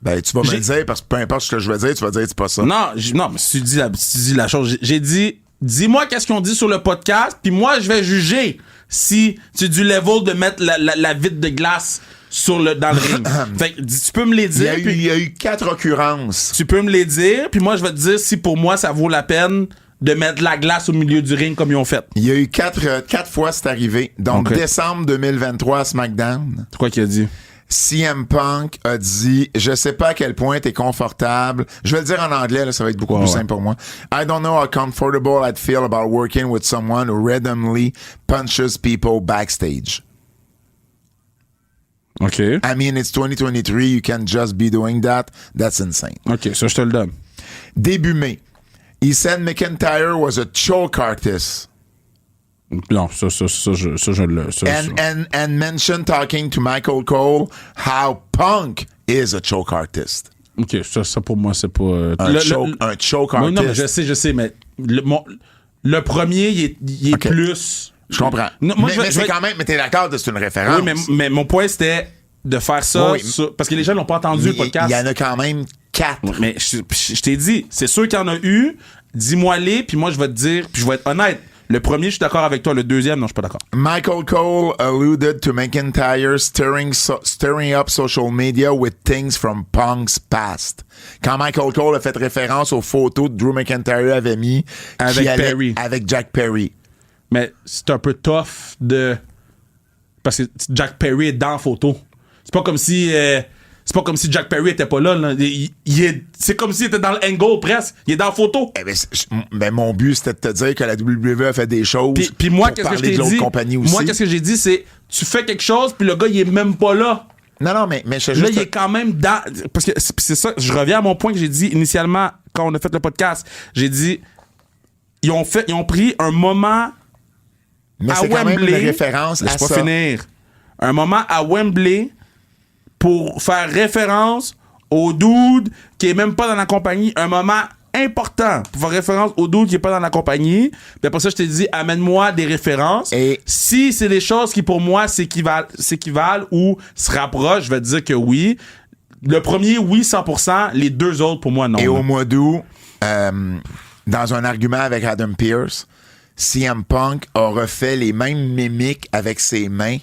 Ben, tu vas me le dire parce que peu importe ce que je vais dire, tu vas dire c'est pas ça. Non, non, mais si tu dis la chose, j'ai dit, dis-moi qu'est-ce qu'on dit sur le podcast, puis moi, je vais juger si tu es du level de mettre la vitre de glace dans le ring. Fait que tu peux me les dire, Il puis y a eu 4 occurrences. tu peux me les dire, puis moi, je vais te dire si pour moi, ça vaut la peine de mettre la glace au milieu du ring comme ils ont fait. Il y a eu 4 fois c'est arrivé. Donc, Ok. décembre 2023 à SmackDown, C'est quoi qu'il a dit? CM Punk a dit « Je sais pas à quel point t'es confortable. » Je vais le dire en anglais, là, ça va être beaucoup plus simple pour moi. « I don't know how comfortable I'd feel about working with someone who randomly punches people backstage. OK. I mean, it's 2023, you can't just be doing that. That's insane. » OK, ça, je te le donne. Début mai, he said McIntyre was a choke artist. Non, ça, je le... ça. And mentioned talking to Michael Cole how Punk is a choke artist. OK, ça pour moi, c'est pas... Un choke Oui, artist. non, mais je sais, mais le premier, il est OK. plus... Je comprends. Non, moi, mais c'est quand même, mais t'es d'accord que c'est une référence. Oui, mais mon point, c'était de faire ça, Oui. parce que les gens n'ont pas entendu le podcast. Il y en a quand même 4. Mais je t'ai dit, c'est sûr qu'il y en a eu, dis-moi-les, puis moi, je vais te dire, puis je vais être honnête. Le premier, je suis d'accord avec toi. Le deuxième, non, je suis pas d'accord. Michael Cole alluded to McIntyre stirring up social media with things from Punk's past. Quand Michael Cole a fait référence aux photos que Drew McIntyre avait mis Avec qui allaient Perry. avec Jack Perry. Mais c'est un peu tough de... Parce que Jack Perry est dans la photo. C'est pas comme si... C'est pas comme si Jack Perry était pas là. C'est comme s'il était dans l'angle presque. Il est dans la photo. Eh ben, mon but, c'était de te dire que la WWE a fait des choses Puis moi, pour qu'est-ce que je parler t'ai de l'autre dit? compagnie aussi. Moi, qu'est-ce que j'ai dit, c'est tu fais quelque chose, puis le gars, il est même pas là. Non, mais je sais Là, juste... il est quand même dans... Parce que c'est ça, je reviens à mon point que j'ai dit initialement quand on a fait le podcast. J'ai dit, ils ont pris un moment mais à c'est quand même Wembley. une référence à Laisse pas ça. finir. Un moment à Wembley pour faire référence au dude qui est même pas dans la compagnie. Un moment important pour faire référence au dude qui est pas dans la compagnie. Puis après ça, je t'ai dit, amène-moi des références. Et- si c'est des choses qui, pour moi, s'équivalent ou se rapprochent, je vais te dire que oui. Le premier, oui, 100%. Les deux autres, pour moi, non. Et au mois d'août, dans un argument avec Adam Pearce, CM Punk a refait les mêmes mimiques avec ses mains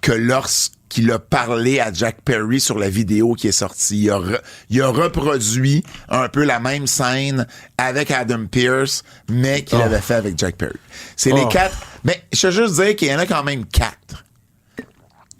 que lorsqu'il a parlé à Jack Perry sur la vidéo qui est sortie. Il a reproduit un peu la même scène avec Adam Pearce, mais qu'il avait fait avec Jack Perry. C'est les 4. Mais je veux juste dire qu'il y en a quand même 4.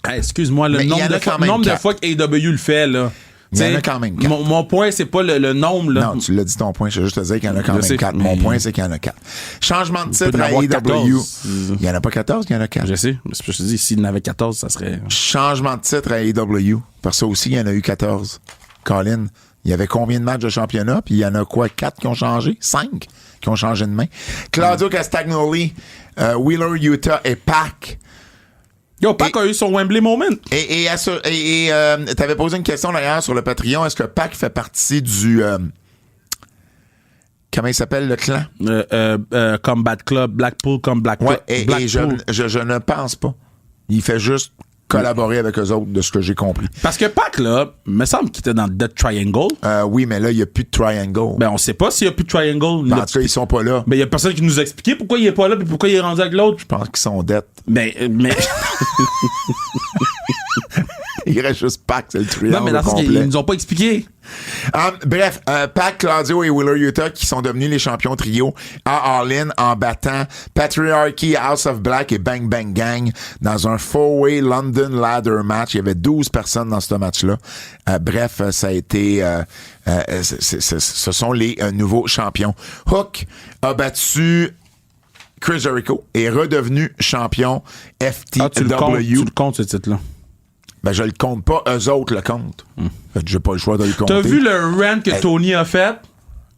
Hey, excuse-moi, le Mais il y nombre, en a quand même nombre de 4. fois que AEW le fait, là. Il y en a T'sais, quand même 4. Mon point, c'est pas le nombre, là. Non, tu l'as dit ton point. Je vais juste te dire qu'il y en a quand Je même sais, 4. mais- Mon point, c'est qu'il y en a 4. Changement de peut titre en à avoir AEW. 14. Il y en a pas 14, il y en a 4. Je sais, mais c'est ce que je te dis, s'il y en avait 14, ça serait... Changement de titre à AEW. Parce que ça aussi, il y en a eu 14. Colin, il y avait combien de matchs de championnat? Puis il y en a quoi? 4 qui ont changé? 5 qui ont changé de main? Claudio Castagnoli, Wheeler Utah et Pac. Yo, Pac a eu son Wembley moment. Et t'avais posé une question d'ailleurs sur le Patreon. Est-ce que Pac fait partie du... comment il s'appelle, le clan? Combat Club, Blackpool comme Blackpool. Ouais, et je ne pense pas. Il fait juste collaborer avec eux autres, de ce que j'ai compris. Parce que Pac, là, me semble qu'il était dans Death Triangle. Oui, mais là, il n'y a plus de triangle. Ben, on sait pas s'il y a plus de Triangle. En tout cas, ils sont pas là. Ben, il y a personne qui nous a expliqué pourquoi il est pas là et pourquoi il est rendu avec l'autre. Je pense qu'ils sont dettes. Mais... Il reste juste Pac, c'est le triangle non, mais dans le sens qu'ils complet. nous ont pas expliqué. Bref, Pac, Claudio et Wheeler Utah qui sont devenus les champions trio à All In en battant Patriarchy, House of Black et Bang Bang Gang dans un four-way London Ladder match. Il y avait 12 personnes dans ce match-là. Bref, ça a été... ce sont les nouveaux champions. Hook a battu Chris Jericho et est redevenu champion FTW. Tu le comptes, ce titre-là. Ben, je le compte pas, eux autres le comptent. Fait que j'ai pas le choix de le compter. T'as vu le rant que Tony a fait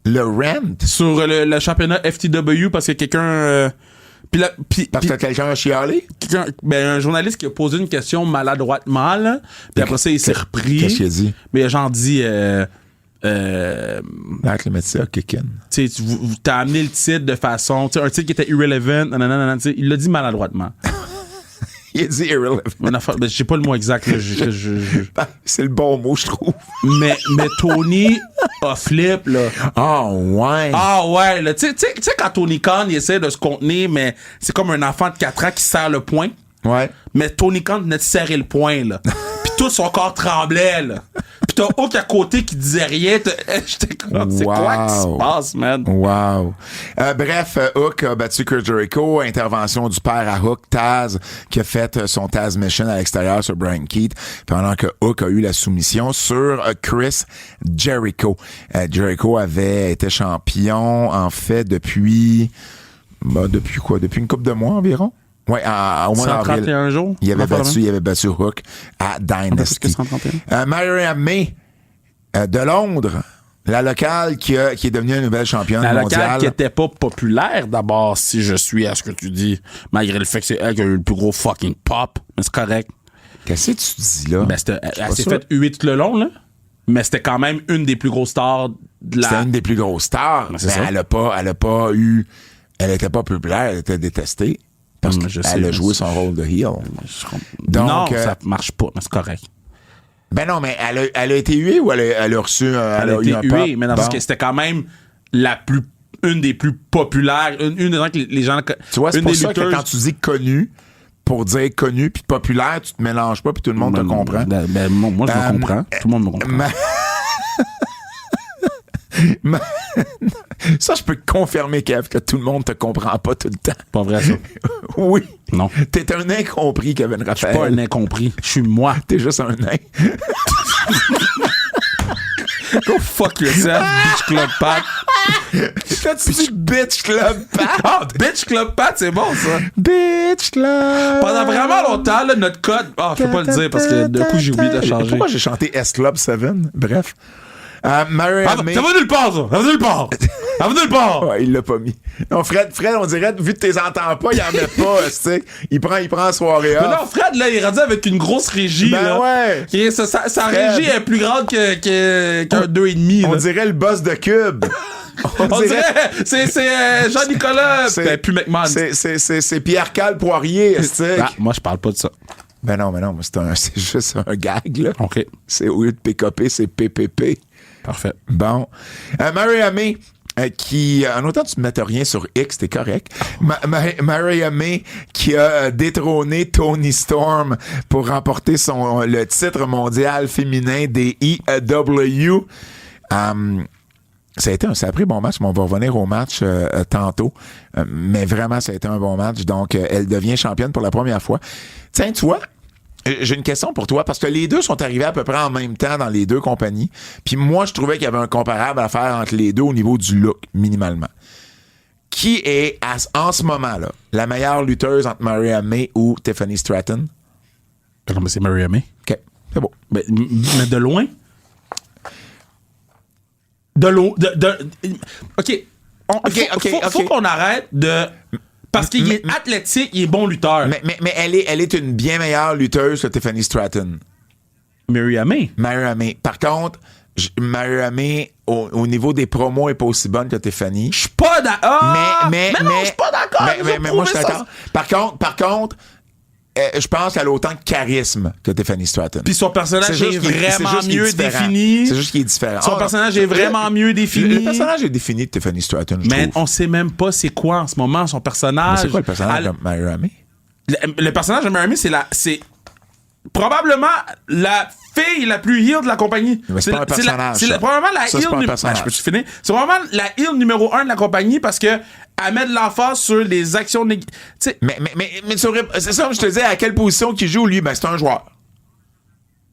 Le rant? sur le championnat FTW parce que quelqu'un... Parce que quelqu'un a chialé? Un journaliste qui a posé une question maladroitement, là, puis après ça, il s'est repris. Qu'est-ce qu'il a dit? Mais genre dit... Avec le médecin, Kikin. Tu sais, t'as amené le titre de façon... Tu sais, un titre qui était irrelevant, nanana, tu sais, il l'a dit maladroitement. Il a dit irrelevant. Ben, j'ai pas le mot exact. Là, c'est le bon mot, je trouve. mais Tony a flip, là. Ah, ouais. Ah ouais, là. Tu sais, quand Tony Khan, il essaie de se contenir, mais c'est comme un enfant de 4 ans qui serre le poing. Ouais. Mais Tony Khan venait de serrer le poing, là. Puis tout son corps tremblait, là. Puis t'as Hook à côté qui disait rien. J'étais comme, c'est quoi qui se passe, man? Wow. Bref, Hook a battu Chris Jericho. Intervention du père à Hook, Taz, qui a fait son Taz Mission à l'extérieur sur Brian Keith, pendant que Hook a eu la soumission sur Chris Jericho. Jericho avait été champion, en fait, depuis quoi? Depuis une couple de mois environ? Ouais, au mois d'avril. 131 jours? Il avait battu Hook à Dynasty. Mariah May de Londres, la locale qui est devenue une nouvelle championne mondiale. La locale qui était pas populaire d'abord, si je suis à ce que tu dis, malgré le fait que c'est elle qui a eu le plus gros fucking pop, mais c'est correct. Qu'est-ce que tu dis là? Ben, elle s'est fait huer tout le long, là. Mais c'était quand même une des plus grosses stars de la... C'était une des plus grosses stars, mais elle a pas eu... Elle était pas populaire, elle était détestée. Parce qu'elle a joué son rôle de heel. Donc, non, ça marche pas, mais c'est correct. Ben non, mais elle a été huée ou elle a reçu elle a été huée, mais parce que c'était quand même une des plus populaires, une des gens que les gens... Tu vois, c'est pour ça que quand tu dis connu, pour dire connu puis populaire, tu te mélanges pas puis tout le monde te comprend. Ben, moi, je me comprends. Tout le monde me comprend. Ça, je peux te confirmer, Kev, que tout le monde te comprend pas tout le temps. Pas vrai, ça? Oui. Non. T'es un incompris, Kevin Raphaël. Je suis pas un incompris. Je suis moi. T'es juste un nain. Go fuck yourself, Bitch Club Pat. T'as-tu dit Bitch Club Pat? Ah, Bitch Club Pat, c'est bon, ça. Bitch Club. Pendant vraiment longtemps, là, notre code... Ah, je peux pas le dire parce que d'un coup, j'ai oublié de changer. Pourquoi j'ai chanté S Club 7? Bref. Mariah May. Ça va nulle part, ça. Ça va nulle part. Ça va nulle part. Ouais, il l'a pas mis. Non, Fred, on dirait, vu que t'es entends pas, il en met pas, tu sais. Il prend la soirée off. Mais non, Fred, là, il est rendu avec une grosse régie, ben là. Ouais. Sa régie est plus grande qu'un 2,5. On dirait le boss de Cube. On dirait, c'est Jean-Nicolas. Ben, puis McMahon. C'est Pierre-Carl Poirier, moi, je parle pas de ça. Ben non, c'est juste un gag, là. OK. C'est au lieu de PKP, c'est PPP. Parfait. Bon. Mariah May, qui, en autant tu ne mettes rien sur X, t'es correct. Mariah May, qui a détrôné Toni Storm pour remporter le titre mondial féminin des EW. Ça a pris bon match, mais on va revenir au match tantôt. Mais vraiment, ça a été un bon match. Donc, elle devient championne pour la première fois. Tiens, tu vois, J'ai une question pour toi, parce que les deux sont arrivés à peu près en même temps dans les deux compagnies. Puis moi, je trouvais qu'il y avait un comparable à faire entre les deux au niveau du look, minimalement. Qui est, en ce moment-là, la meilleure lutteuse entre Maria May ou Tiffany Stratton? Non, mais c'est Maria May. OK, c'est beau. Mais de loin? OK. Faut qu'on arrête de... Parce qu'il est athlétique, il est bon lutteur. Mais elle est une bien meilleure lutteuse que Tiffany Stratton. Maria May. Par contre, Maria May, au niveau des promos, est pas aussi bonne que Tiffany. Je suis pas d'accord. Mais non, je suis pas d'accord. Mais moi, je suis d'accord. Par contre, je pense qu'elle a autant de charisme que Tiffany Stratton. Puis son personnage est vraiment mieux défini. C'est juste qu'il est différent. Son personnage est vraiment mieux défini. Le personnage est défini de Tiffany Stratton, je trouve. Mais on sait même pas c'est quoi en ce moment son personnage. Mais c'est quoi le personnage de Maria May? Le personnage de Maria May, c'est probablement la fille la plus heel de la compagnie. Mais c'est pas un personnage. C'est probablement la heel numéro 1. Je peux-tu finir? C'est probablement la heel numéro 1 de la compagnie parce que elle met de l'emphase sur les actions négatives. Mais c'est ça, je te dis, à quelle position qu'il joue, lui? Ben, c'est un joueur.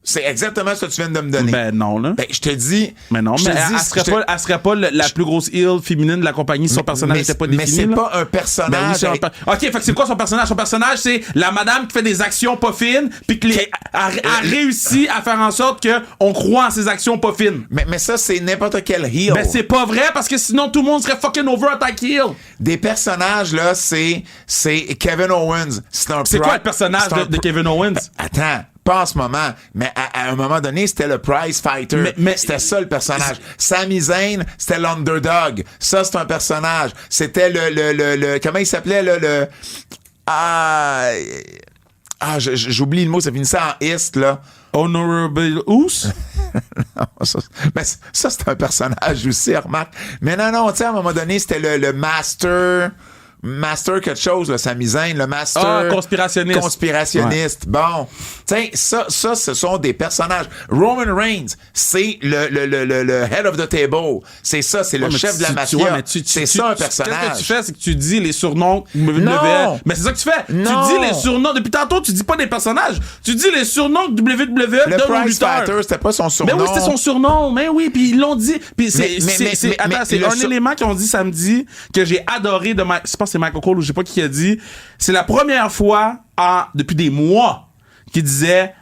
C'est exactement ce que tu viens de me donner. Ben non, là. Ben, je te dis... Mais non, mais elle serait pas la plus grosse heel féminine de la compagnie si son personnage n'était pas défini. Mais c'est pas un personnage... Ben oui, OK, fait que c'est quoi son personnage? Son personnage, c'est la madame qui fait des actions pas fines puis qui a réussi à faire en sorte qu'on croit en ses actions pas fines. Mais ça, c'est n'importe quel heel. Ben c'est pas vrai parce que sinon tout le monde serait fucking over en tant que heel. Des personnages, là, c'est Kevin Owens. C'est quoi le personnage de Kevin Owens? Attends. Pas en ce moment, mais à un moment donné, c'était le prize fighter. Mais c'était ça le personnage. Sami Zayn, c'était l'underdog. Ça, c'est un personnage. C'était le comment il s'appelait, j'oublie le mot, ça finissait en ist, là. Honorable Oos? Non, mais ça, c'est un personnage aussi, remarque. Mais non, tu sais, à un moment donné, c'était le Master quelque chose, Sami Zayn, le Master... Conspirationniste. Ouais. Bon. Tiens, ça, ce sont des personnages. Roman Reigns, c'est le head of the table. C'est ça, c'est le chef de la mafia. C'est ça, un personnage. Qu'est-ce que tu fais? C'est que tu dis les surnoms... Non! Mais c'est ça que tu fais. Non! Tu dis les surnoms... Depuis tantôt, tu dis pas des personnages. Tu dis les surnoms que WWE le donne aux prize lutteurs. fighter, c'était pas son surnom. Mais oui, c'était son surnom. Mais oui, puis ils l'ont dit. Puis c'est un élément qu'ils ont dit samedi que j'ai adoré de... Je pense que c'est Michael Cole ou je sais pas qui a dit. C'est la première fois depuis des mois qu'il disait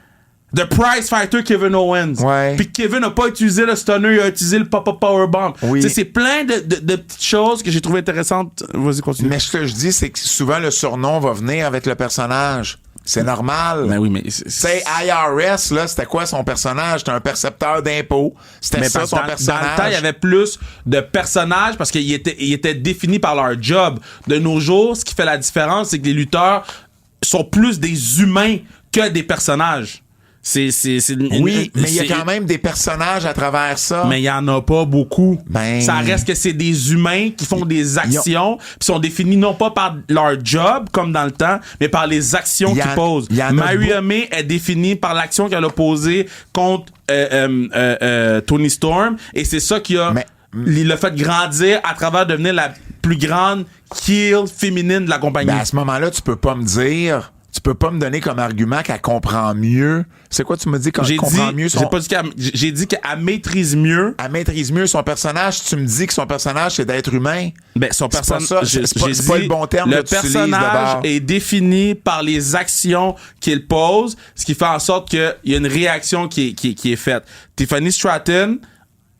The Prize Fighter Kevin Owens. Ouais. Puis Kevin n'a pas utilisé le stunner, il a utilisé le pop-up powerbomb. Oui. C'est plein de petites choses que j'ai trouvé intéressantes. Vas-y, continue. Mais ce que je dis, c'est que souvent le surnom va venir avec le personnage. C'est normal. Ben oui, mais... Tu sais, IRS, là, c'était quoi son personnage? C'était un percepteur d'impôts. C'était ça, son personnage. Dans le temps, il y avait plus de personnages parce qu'ils étaient définis par leur job. De nos jours, ce qui fait la différence, c'est que les lutteurs sont plus des humains que des personnages. Oui, mais il y a quand même des personnages à travers ça. Mais il y en a pas beaucoup. Ben, ça reste que c'est des humains qui font des actions puis sont définis non pas par leur job comme dans le temps, mais par les actions qu'ils posent. Maria May est définie par l'action qu'elle a posée contre Toni Storm et c'est ça qui a l'a fait grandir à travers devenir la plus grande heel féminine de la compagnie. Ben à ce moment-là, tu peux pas me donner comme argument qu'elle comprend mieux. C'est quoi tu me dis quand elle comprend mieux son... J'ai dit qu'elle maîtrise mieux. Elle maîtrise mieux son personnage. Tu me dis que son personnage, c'est d'être humain. Ben, son personnage... C'est pas le bon terme que tu utilises d'abord. Le personnage est défini par les actions qu'il pose, ce qui fait en sorte qu'il y a une réaction qui est faite. Tiffany Stratton...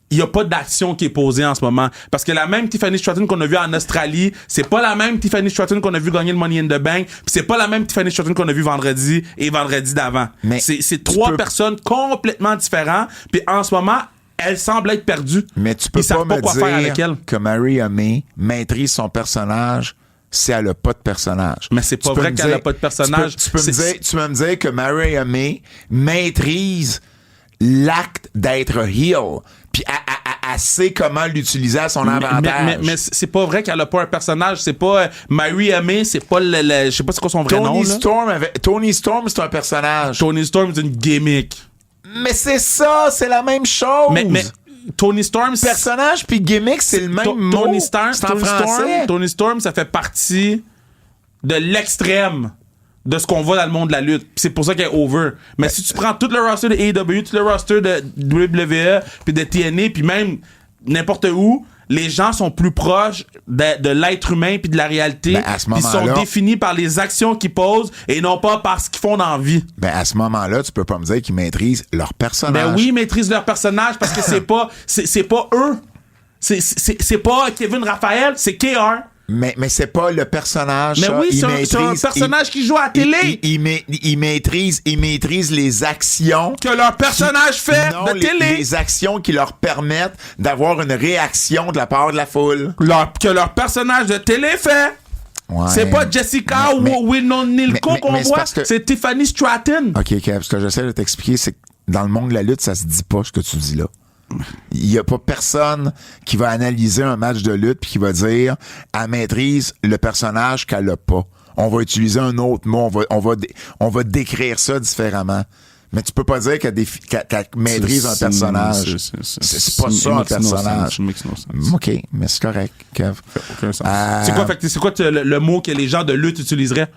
Il n'y a pas d'action qui est posée en ce moment. Parce que la même Tiffany Stratton qu'on a vue en Australie, c'est pas la même Tiffany Stratton qu'on a vue gagner le Money in the Bank, puis c'est pas la même Tiffany Stratton qu'on a vue vendredi et vendredi d'avant. Mais c'est trois personnes complètement différentes, puis en ce moment, elles semblent être perdues. Mais tu peux pas me dire que Maria May maîtrise son personnage si elle a pas de personnage. Mais c'est pas vrai qu'elle a pas de personnage. Tu peux me dire que Maria May maîtrise l'acte d'être heel. Puis elle sait comment l'utiliser à son avantage. Mais c'est pas vrai qu'elle a pas un personnage. C'est pas Maria May, c'est pas je sais pas c'est quoi son vrai nom. Toni Storm, c'est un personnage. Toni Storm, c'est une gimmick. Mais c'est ça, c'est la même chose. Mais Toni Storm, personnage puis gimmick, c'est le même mot. C'est en français. Toni Storm, ça fait partie de l'extrême de ce qu'on voit dans le monde de la lutte. Pis c'est pour ça qu'elle est over. Mais si tu prends tout le roster de AEW, tout le roster de WWE, puis de TNA, puis même n'importe où, les gens sont plus proches de l'être humain puis de la réalité. Ben, à ce Ils sont moment-là- définis par les actions qu'ils posent et non pas par ce qu'ils font dans la vie. Ben, à ce moment-là, tu peux pas me dire qu'ils maîtrisent leur personnage. Ben oui, ils maîtrisent leur personnage parce que c'est pas eux. C'est pas Kevin Raphaël, c'est KR. Mais c'est pas le personnage. Mais ça. oui, Il c'est un maîtrise- personnage qui joue à la télé. Il maîtrise les actions. Que leur personnage fait Non, de télé. les actions qui leur permettent d'avoir une réaction de la part de la foule. Que leur personnage de télé fait. Ouais. C'est pas Jessica ou Nilko qu'on mais c'est voit, parce que- c'est Tiffany Stratton. OK, Kev, ce que j'essaie de t'expliquer, c'est que dans le monde de la lutte, ça se dit pas ce que tu dis là. Il y a pas personne qui va analyser un match de lutte puis qui va dire elle maîtrise le personnage qu'elle a pas. On va utiliser un autre mot, on va décrire ça différemment. Mais tu peux pas dire qu'elle maîtrise un personnage. C'est pas ça un personnage. OK, mais c'est correct, Kev. Aucun sens. C'est quoi le mot que les gens de lutte utiliseraient?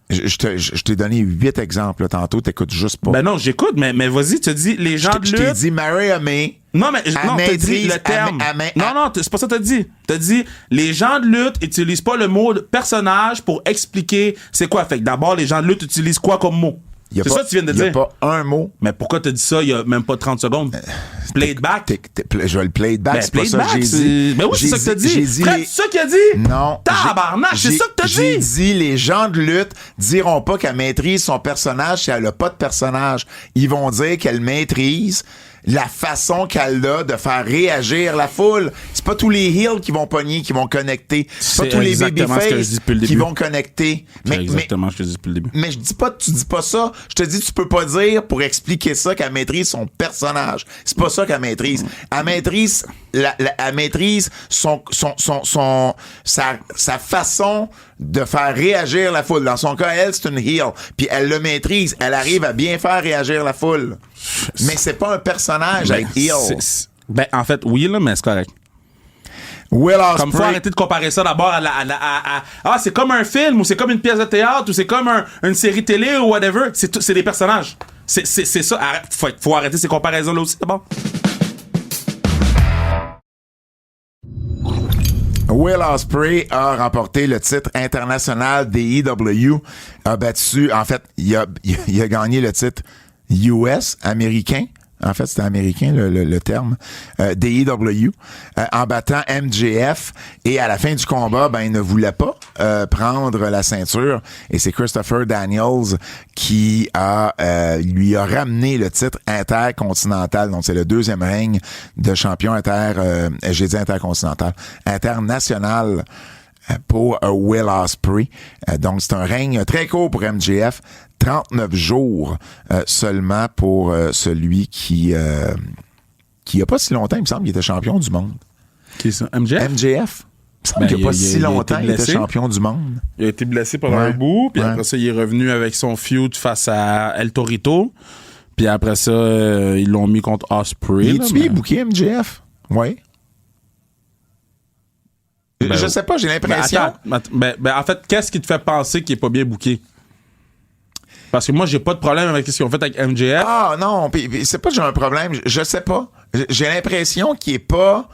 Je t'ai donné 8 exemples là, tantôt, t'écoutes juste pas. Ben non, j'écoute, mais vas-y, tu dis les gens de Je t'ai lutte. dit Mariah May. Non, mais t'as dit le terme. Non, c'est pas ça que t'as dit. T'as dit les gens de lutte utilisent pas le mot personnage pour expliquer c'est quoi. Fait que d'abord, les gens de lutte utilisent quoi comme mot? C'est ça que tu viens de dire. Il n'y a pas un mot. Mais pourquoi t'as dit ça il y a même pas 30 secondes? Play it back. Je vais le play it back, Ben, c'est pas play it ça back, que j'ai dit. Ben oui, c'est ça que t'as dit. Fred, c'est ça qu'il a dit? Non. Tabarnak, c'est ça que t'as J'ai dit. dit, les gens de lutte diront pas qu'elle maîtrise son personnage si elle a pas de personnage. Ils vont dire qu'elle maîtrise la façon qu'elle a de faire réagir la foule. C'est pas tous les heels qui vont pogner, qui vont connecter. C'est pas C'est tous les exactement ce que je babyface dis depuis le qui début. vont connecter. C'est exactement ce que je dis depuis le début. Mais je dis pas, tu dis pas ça. Je te dis, tu peux pas dire pour expliquer ça qu'elle maîtrise son personnage. C'est pas ça qu'elle maîtrise. Elle maîtrise, elle maîtrise sa façon de faire réagir la foule. Dans son cas, elle, c'est une heel. Puis elle le maîtrise. Elle arrive à bien faire réagir la foule. Mais c'est pas un personnage à être heel. Ben, en fait, oui, là, mais c'est correct. Will Comme faut Ospreay, arrêter de comparer ça d'abord à c'est comme un film ou c'est comme une pièce de théâtre ou c'est comme une série télé ou whatever. C'est des personnages. C'est ça. Faut arrêter ces comparaisons-là aussi d'abord. Will Ospreay a remporté le titre international des EW. A battu, en fait, il a gagné le titre US, américain. En fait, c'était américain, le terme, des EW, en battant MJF. Et à la fin du combat, ben, il ne voulait pas prendre la ceinture. Et c'est Christopher Daniels qui lui a ramené le titre intercontinental. Donc, c'est le deuxième règne de champion intercontinental, international pour Will Ospreay. Donc, c'est un règne très court pour MJF. 39 jours seulement pour celui qui a pas si longtemps, il me semble, qu'il était champion du monde. Qui est ça? MJF? MJF? Il me semble qu'il n'y a pas si longtemps, il était champion du monde. Il a été blessé pendant un bout, puis après ça, il est revenu avec son feud face à El Torito. Puis après ça, ils l'ont mis contre Ospreay. Il est-tu booké, MJF? Oui. Ben, je sais pas, j'ai l'impression. En fait, qu'est-ce qui te fait penser qu'il est pas bien booké? Parce que moi, j'ai pas de problème avec ce qu'ils ont fait avec MJF. Ah non, pis c'est pas que j'ai un problème, je sais pas. J'ai l'impression qu'il est pas...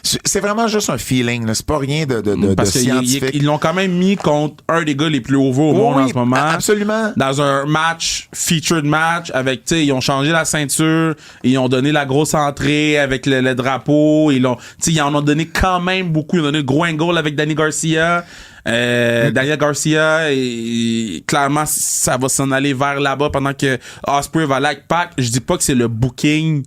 C'est vraiment juste un feeling, là. C'est pas rien de scientifique. Ils l'ont quand même mis contre un des gars les plus hauts au monde en ce moment. Absolument. Dans un match, featured match, avec, tu sais, ils ont changé la ceinture, ils ont donné la grosse entrée avec le drapeau, ils en ont donné quand même beaucoup. Ils ont donné le gros angle avec Danny Garcia. Daniel Garcia, et clairement, ça va s'en aller vers là-bas pendant que Ospreay va aller avec Pac. Je dis pas que c'est le booking.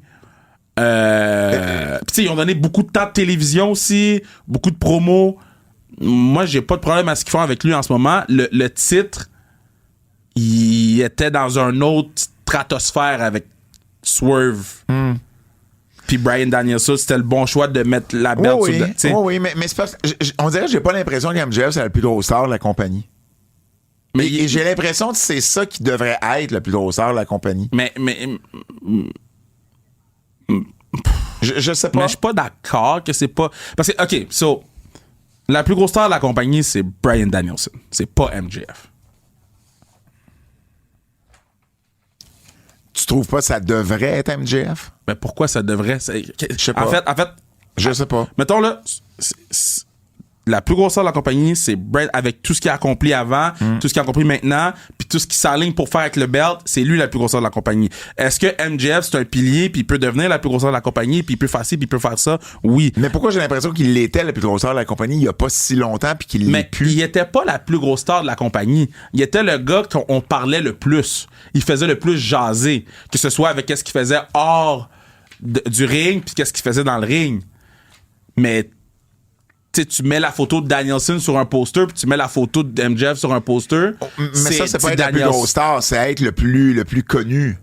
Ils ont donné beaucoup de temps de télévision aussi, beaucoup de promos. Moi, j'ai pas de problème à ce qu'ils font avec lui en ce moment. Le titre, il était dans un autre stratosphère avec Swerve. Puis Bryan Danielson, c'était le bon choix de mettre la belt sur oui, mais c'est parce que on dirait que j'ai pas l'impression qu'MJF c'est la plus grosse star de la compagnie. Et j'ai l'impression que c'est ça qui devrait être la plus grosse star de la compagnie. Je sais pas. Mais je suis pas d'accord que c'est pas... Parce que, OK, so... La plus grosse star de la compagnie, c'est Bryan Danielson. C'est pas MJF. Tu trouves pas que ça devrait être MJF? Mais pourquoi ça devrait... Je sais pas. En fait... Je sais pas. Mettons là, la plus grosse star de la compagnie, c'est Brett avec tout ce qu'il a accompli avant, tout ce qu'il a accompli maintenant, puis tout ce qu'il s'aligne pour faire avec le belt, c'est lui la plus grosse star de la compagnie. Est-ce que MJF, c'est un pilier, puis il peut devenir la plus grosse star de la compagnie, puis il peut faire ci, puis il peut faire ça? Oui. Mais pourquoi j'ai l'impression qu'il était la plus grosse star de la compagnie il y a pas si longtemps, puis qu'il l'est plus? Mais il était pas la plus grosse star de la compagnie. Il était le gars qu'on parlait le plus. Il faisait le plus jaser. Que ce soit avec qu'est-ce qu'il faisait hors du ring, puis qu'est-ce qu'il faisait dans le ring. Mais tu mets la photo de Danielson sur un poster, puis tu mets la photo de MJF sur un poster. Mais ça, c'est pas être la plus grosse star, c'est être le plus connu.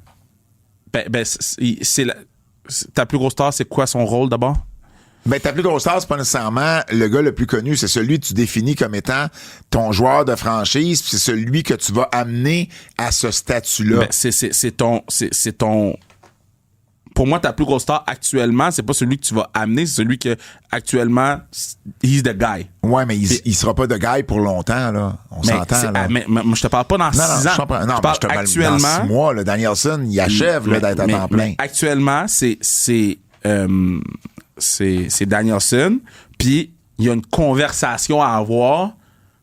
Ta plus grosse star, c'est quoi son rôle d'abord? Ben, ta plus grosse star, c'est pas nécessairement le gars le plus connu, c'est celui que tu définis comme étant ton joueur de franchise, puis c'est celui que tu vas amener à ce statut-là. Ben, c'est ton... Pour moi, ta plus grosse star actuellement, c'est pas celui que tu vas amener, c'est celui que actuellement, he's the guy. Ouais, mais il sera pas de guy pour longtemps, là. On s'entend, là. Mais je te parle pas dans 6 ans. Je comprends. Non, je parle actuellement. Dans 6 mois, là, Danielson, il achève d'être à temps plein. Mais actuellement, c'est Danielson, puis il y a une conversation à avoir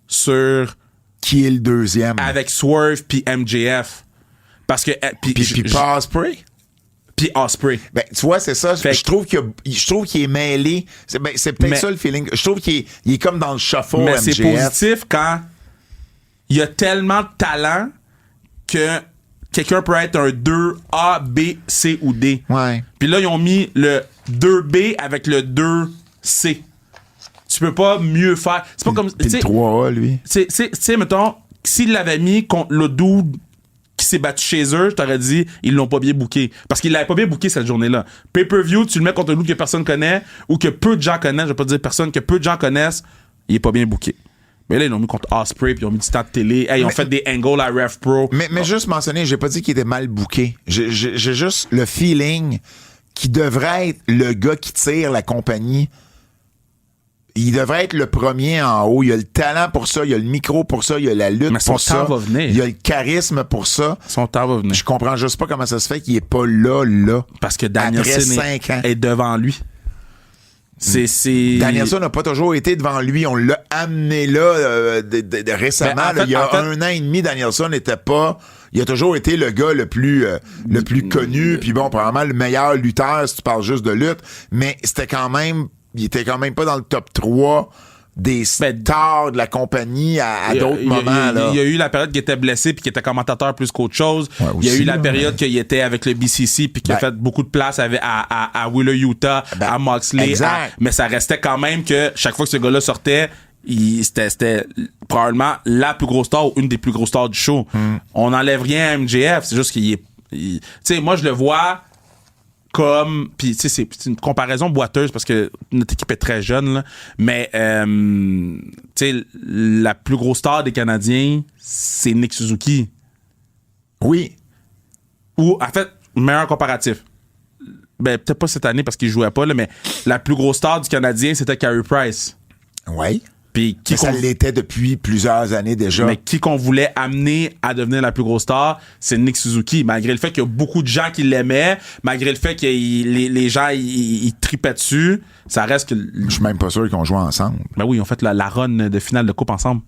sur qui est le deuxième avec Swerve puis MJF. Parce que puis pas Ospreay. Puis Ospreay. Ben, tu vois, c'est ça. Je trouve qu'il est mêlé. C'est peut-être ça le feeling. Je trouve qu'il est comme dans le shuffle mais MJF. C'est positif quand il y a tellement de talent que quelqu'un peut être un 2A, B, C ou D. Ouais. Puis là, ils ont mis le 2B avec le 2C. Tu peux pas mieux faire. C'est pas comme... Puis le 3A, lui. Tu sais, mettons, s'il l'avait mis contre le dude qui s'est battu chez eux, je t'aurais dit, ils l'ont pas bien booké. Parce qu'ils l'avaient pas bien booké cette journée-là. Pay-per-view, tu le mets contre un dude que personne connaît ou que peu de gens connaissent, je vais pas dire personne, que peu de gens connaissent, il est pas bien booké. Mais là, ils l'ont mis contre Ospreay, puis ils ont mis du temps de télé. Hey, ils ont fait des angles à Rev Pro. Mais juste mentionner, j'ai pas dit qu'il était mal booké. J'ai juste le feeling qu'il devrait être le gars qui tire la compagnie. Il devrait être le premier en haut. Il a le talent pour ça, il a le micro pour ça, il a la lutte pour ça. Va venir. Il a le charisme pour ça. Son temps va venir. Je comprends juste pas comment ça se fait qu'il est pas là. Parce que Danielson est devant lui. Danielson n'a pas toujours été devant lui. On l'a amené là récemment. Ben, il y a 1 an et demi, Danielson n'était pas... Il a toujours été le gars le plus connu. Puis bon, probablement le meilleur lutteur si tu parles juste de lutte. Mais c'était quand même... Il était quand même pas dans le top 3 des stars de la compagnie à d'autres moments. Il y a eu la période qu'il était blessé puis qu'il était commentateur plus qu'autre chose. Ouais, il y a aussi, eu la période qu'il était avec le BCC puis qu'il a fait beaucoup de place à Wheeler Utah, à Moxley. Mais ça restait quand même que chaque fois que ce gars-là sortait, c'était probablement la plus grosse star ou une des plus grosses stars du show. On n'enlève rien à MJF. C'est juste qu'il est... Tu sais, moi, je le vois... comme puis tu sais c'est une comparaison boiteuse parce que notre équipe est très jeune là, mais tu sais la plus grosse star des Canadiens c'est Nick Suzuki. Oui. Ou en fait meilleur comparatif. Ben peut-être pas cette année parce qu'il jouait pas là, mais la plus grosse star du Canadien c'était Carey Price. Oui. Puis ça l'était depuis plusieurs années déjà. Mais qui qu'on voulait amener à devenir la plus grosse star, c'est Nick Suzuki. Malgré le fait qu'il y a beaucoup de gens qui l'aimaient, malgré le fait que les gens ils tripaient dessus, ça reste que... Je suis même pas sûr qu'ils ont joué ensemble. Ben oui, ils ont fait la run de finale de coupe ensemble.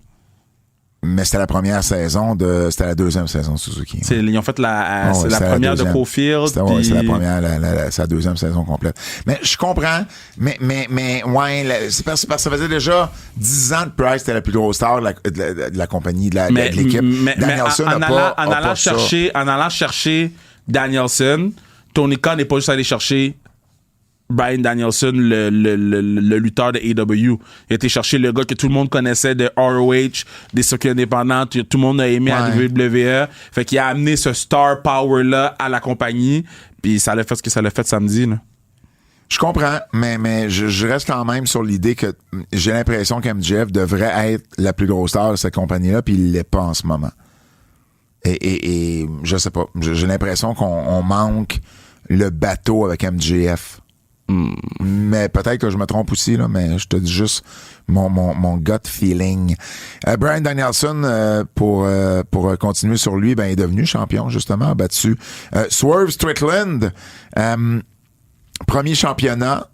Mais c'était la première saison c'était la deuxième saison de Suzuki. Ils ont fait la première de Caulfield. C'est la première, c'est la deuxième saison complète. Mais je comprends, mais ouais, c'est parce que ça faisait déjà 10 ans de Price était la plus grosse star de la compagnie, de l'équipe. Danielson en allant chercher Danielson, Tony Khan n'est pas juste allé chercher Bryan Danielson, le lutteur de AEW. Il a été chercher le gars que tout le monde connaissait de ROH, des circuits indépendants, tout le monde a aimé à WWE. Fait qu'il a amené ce star power-là à la compagnie, puis ça l'a fait ce que ça l'a fait samedi, là. Je comprends, mais je reste quand même sur l'idée que j'ai l'impression qu'MJF devrait être la plus grosse star de cette compagnie-là, puis il l'est pas en ce moment. Et je sais pas, j'ai l'impression qu'on manque le bateau avec MJF. mais peut-être que je me trompe aussi, là, mais je te dis juste mon gut feeling. Bryan Danielson, pour continuer sur lui, ben, est devenu champion, justement, a battu Swerve Strickland. Premier championnat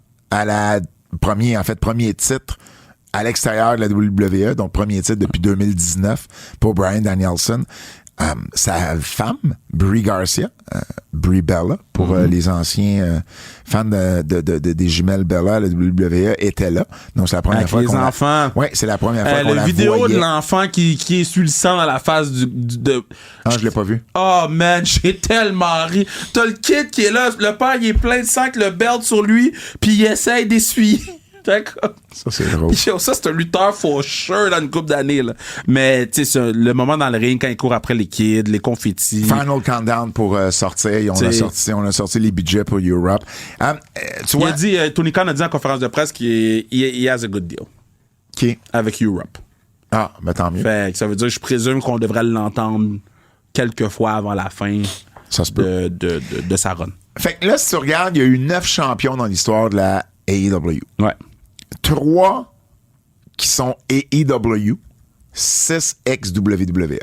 premier titre à l'extérieur de la WWE, donc premier titre depuis 2019 pour Bryan Danielson. Sa femme, Brie Garcia, Brie Bella, pour les anciens fans des jumelles Bella à la WWE, était là. Donc c'est la première avec fois les qu'on enfants. Ouais, c'est la première fois qu'on la la vidéo voyait. de l'enfant qui essuie le sang dans la face de... Ah, je l'ai pas vu. Oh man, j'ai tellement ri. T'as le kid qui est là, le père il est plein de sang avec le belt sur lui, puis il essaye d'essuyer. D'accord. Ça, c'est drôle. Puis ça, c'est un lutteur for sure dans une couple d'années, là. Mais, tu sais, le moment dans le ring, quand il court après les kids, les confettis. Final countdown pour sortir. On a sorti les budgets pour Europe. Tu vois, Tony Khan a dit en conférence de presse qu'il has a good deal. qui? Avec Europe. Ah, ben tant mieux. Fait que ça veut dire, je présume qu'on devrait l'entendre quelques fois avant la fin Ça se peut. de sa run. Fait que là, si tu regardes, il y a eu 9 champions dans l'histoire de la AEW. Ouais. 3 qui sont AEW, 6 ex-WWE.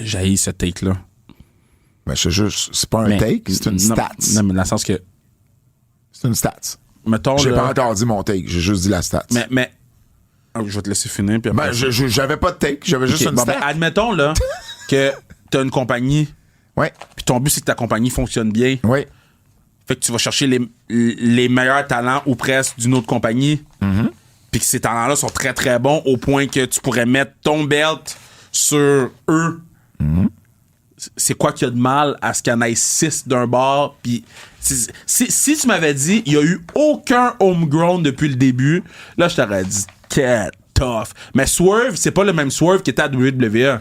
J'ai ce take-là. Ben, c'est pas un take, c'est une stats. Non, mais dans le sens que, C'est une stats. mettons, J'ai là, pas encore dit mon take, j'ai juste dit la stats. mais je vais te laisser finir. Puis après, Ben, j'avais pas de take, j'avais juste Ok, une bon, stat. ben, admettons là, que t'as une compagnie, Ouais, puis ton but, c'est que ta compagnie fonctionne bien. ouais. Fait que tu vas chercher les meilleurs talents ou presque d'une autre compagnie. Puis que ces talents-là sont très, très bons au point que tu pourrais mettre ton belt sur eux. C'est quoi qu'il y a de mal à ce qu'il y en ait 6 d'un bord? Puis si tu m'avais dit il y a eu aucun homegrown depuis le début, là, je t'aurais dit tough. Mais Swerve, c'est pas le même Swerve qui était à WWE.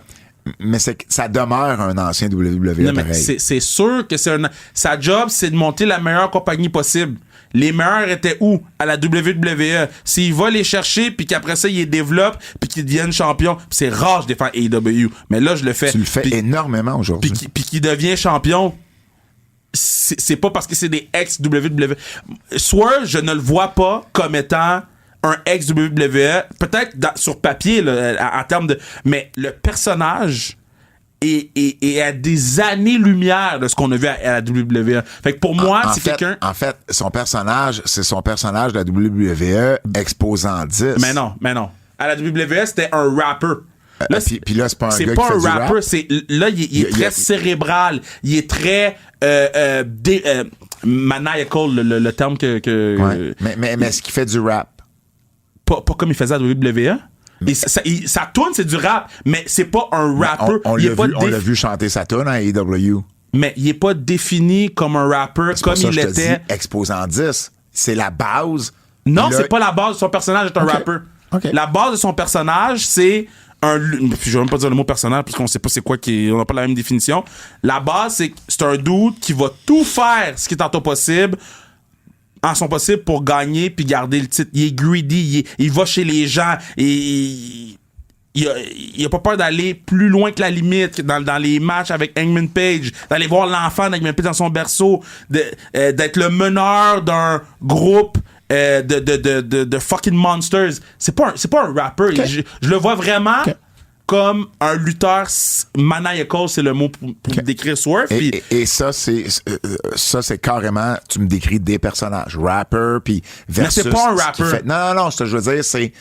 Mais ça demeure un ancien WWE, Non, mais pareil. c'est sûr que sa job, c'est de monter la meilleure compagnie possible. Les meilleurs étaient où? À la WWE. S'il va les chercher, puis qu'après ça, il les développe, puis qu'ils deviennent champions. Puis c'est rare, je défends AEW. Mais là, je le fais. Tu le fais Puis- énormément aujourd'hui. puis qu'il devient champion, c'est pas parce que c'est des ex-WWE. Swerve, je ne le vois pas comme étant un ex-WWE. Peut-être sur papier, là, en termes de... Mais le personnage est à des années-lumière de ce qu'on a vu à la WWE. Fait que pour moi, c'est quelqu'un... En fait, son personnage, c'est son personnage de la WWE exposant 10. Mais non. À la WWE, c'était un rapper. Là, Puis là, c'est pas un c'est gars pas qui un fait du rapper, rap. là il est très cérébral, il est très maniacal, le terme que Ouais. Mais est-ce qu'il fait du rap? pas comme il faisait à WWE. Et sa tune c'est du rap, mais c'est pas un rapper. On Il est l'a pas on l'a vu chanter sa tune à AEW. mais il est pas défini comme un rapper C'est comme pour ça il que je te était. dis exposant 10. C'est la base. Non, Puis là- c'est pas la base. Son personnage est un Ok. rapper. Ok. La base de son personnage, c'est puis je vais même pas dire le mot personnage parce qu'on sait pas c'est quoi on n'a pas la même définition. La base, c'est un dude qui va tout faire ce qui est en son possible pour gagner puis garder le titre. Il est greedy, il va chez les gens et il a pas peur d'aller plus loin que la limite dans les matchs avec Hangman Page, d'aller voir l'enfant d'Hangman Page dans son berceau, d'être le meneur d'un groupe de fucking monsters. C'est pas un rapper. Okay. Je le vois vraiment Okay. comme un lutteur maniacal, c'est le mot pour décrire Swerve. Puis Et ça, c'est carrément, tu me décris des personnages. Rapper, puis versus... c'est pas un ce qu'il rapper. fait. Non, ce que je veux dire, c'est...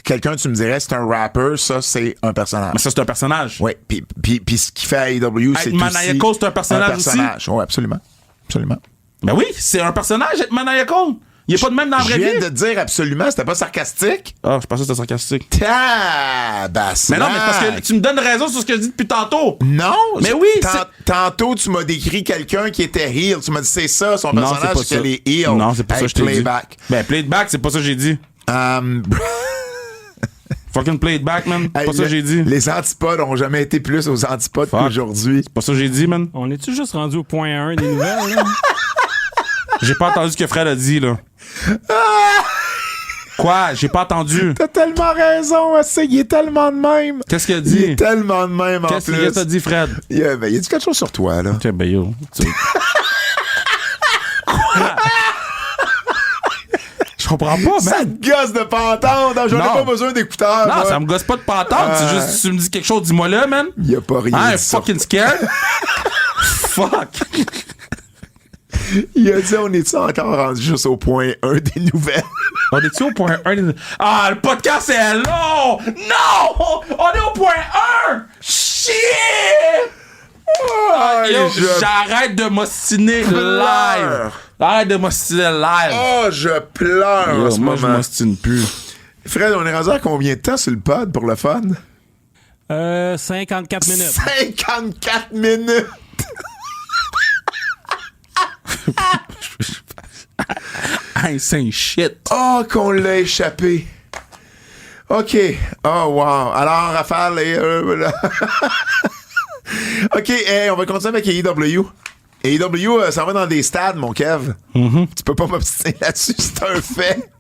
Quelqu'un, tu me dirais, c'est un rapper, ça, c'est un personnage. mais ça, c'est un personnage. Oui, puis ce qu'il fait à AEW, c'est aussi... maniacal, c'est un personnage aussi? Oui, absolument. Absolument. Ben oui, c'est un personnage, être maniacal. Il est pas de même dans la Je vraie viens vie. de dire absolument, c'était pas sarcastique. Ah, je pensais que c'était sarcastique. Tabaslac. Mais non, mais parce que tu me donnes raison sur ce que je dis depuis tantôt. Non! Mais oui, Tantôt, tu m'as décrit quelqu'un qui était heel. Tu m'as dit, c'est ça, son Non, c'est personnage, pas c'est ça. les heels. Non, c'est pas ça que je t'ai dit. Playback. Ben, play it back, c'est pas ça que j'ai dit. Fucking play it back, man. C'est pas ça que j'ai dit. Les antipodes ont jamais été plus aux antipodes Fuck. qu'aujourd'hui. C'est pas ça que j'ai dit, man. On est-tu juste rendu au point 1 des nouvelles, là? J'ai pas entendu ce que Fred a dit, là. Quoi? J'ai pas entendu. T'as tellement raison, il est tellement de même. Qu'est-ce qu'il a Il dit? est tellement de même, en Qu'est-ce plus. que t'as dit, Fred? Il a dit quelque chose sur toi, là. Tiens, ben yo. comprends pas, Ça man. te gosse de pas entendre. J'en ai Non. pas besoin d'écouteurs. Non, moi. ça me gosse pas de pas entendre. C'est juste, si tu me dis quelque chose, dis-moi là, man. Y a pas rien Hein, de ça. fucking scared. Fuck. Il a dit, on est-tu encore rendu juste au point 1 des nouvelles? On est-tu au point 1? Ah, le podcast est long! Non! On est au point 1! Shit! Yo, j'arrête de m'ostiner live. Arrête de m'ostiner live. Oh, je pleure en Yo, ce moi, je moment. m'ostine plus. Fred, on est rendu à combien de temps sur le pod pour le fun? 54 minutes. 54 minutes! I say shit. Oh, qu'on l'a échappé. OK. Oh, wow. Alors, Raphaël... OK, hey, on va continuer avec AEW. AEW, ça va dans des stades, mon Kev. Tu peux pas m'obstiner là-dessus, c'est un fait.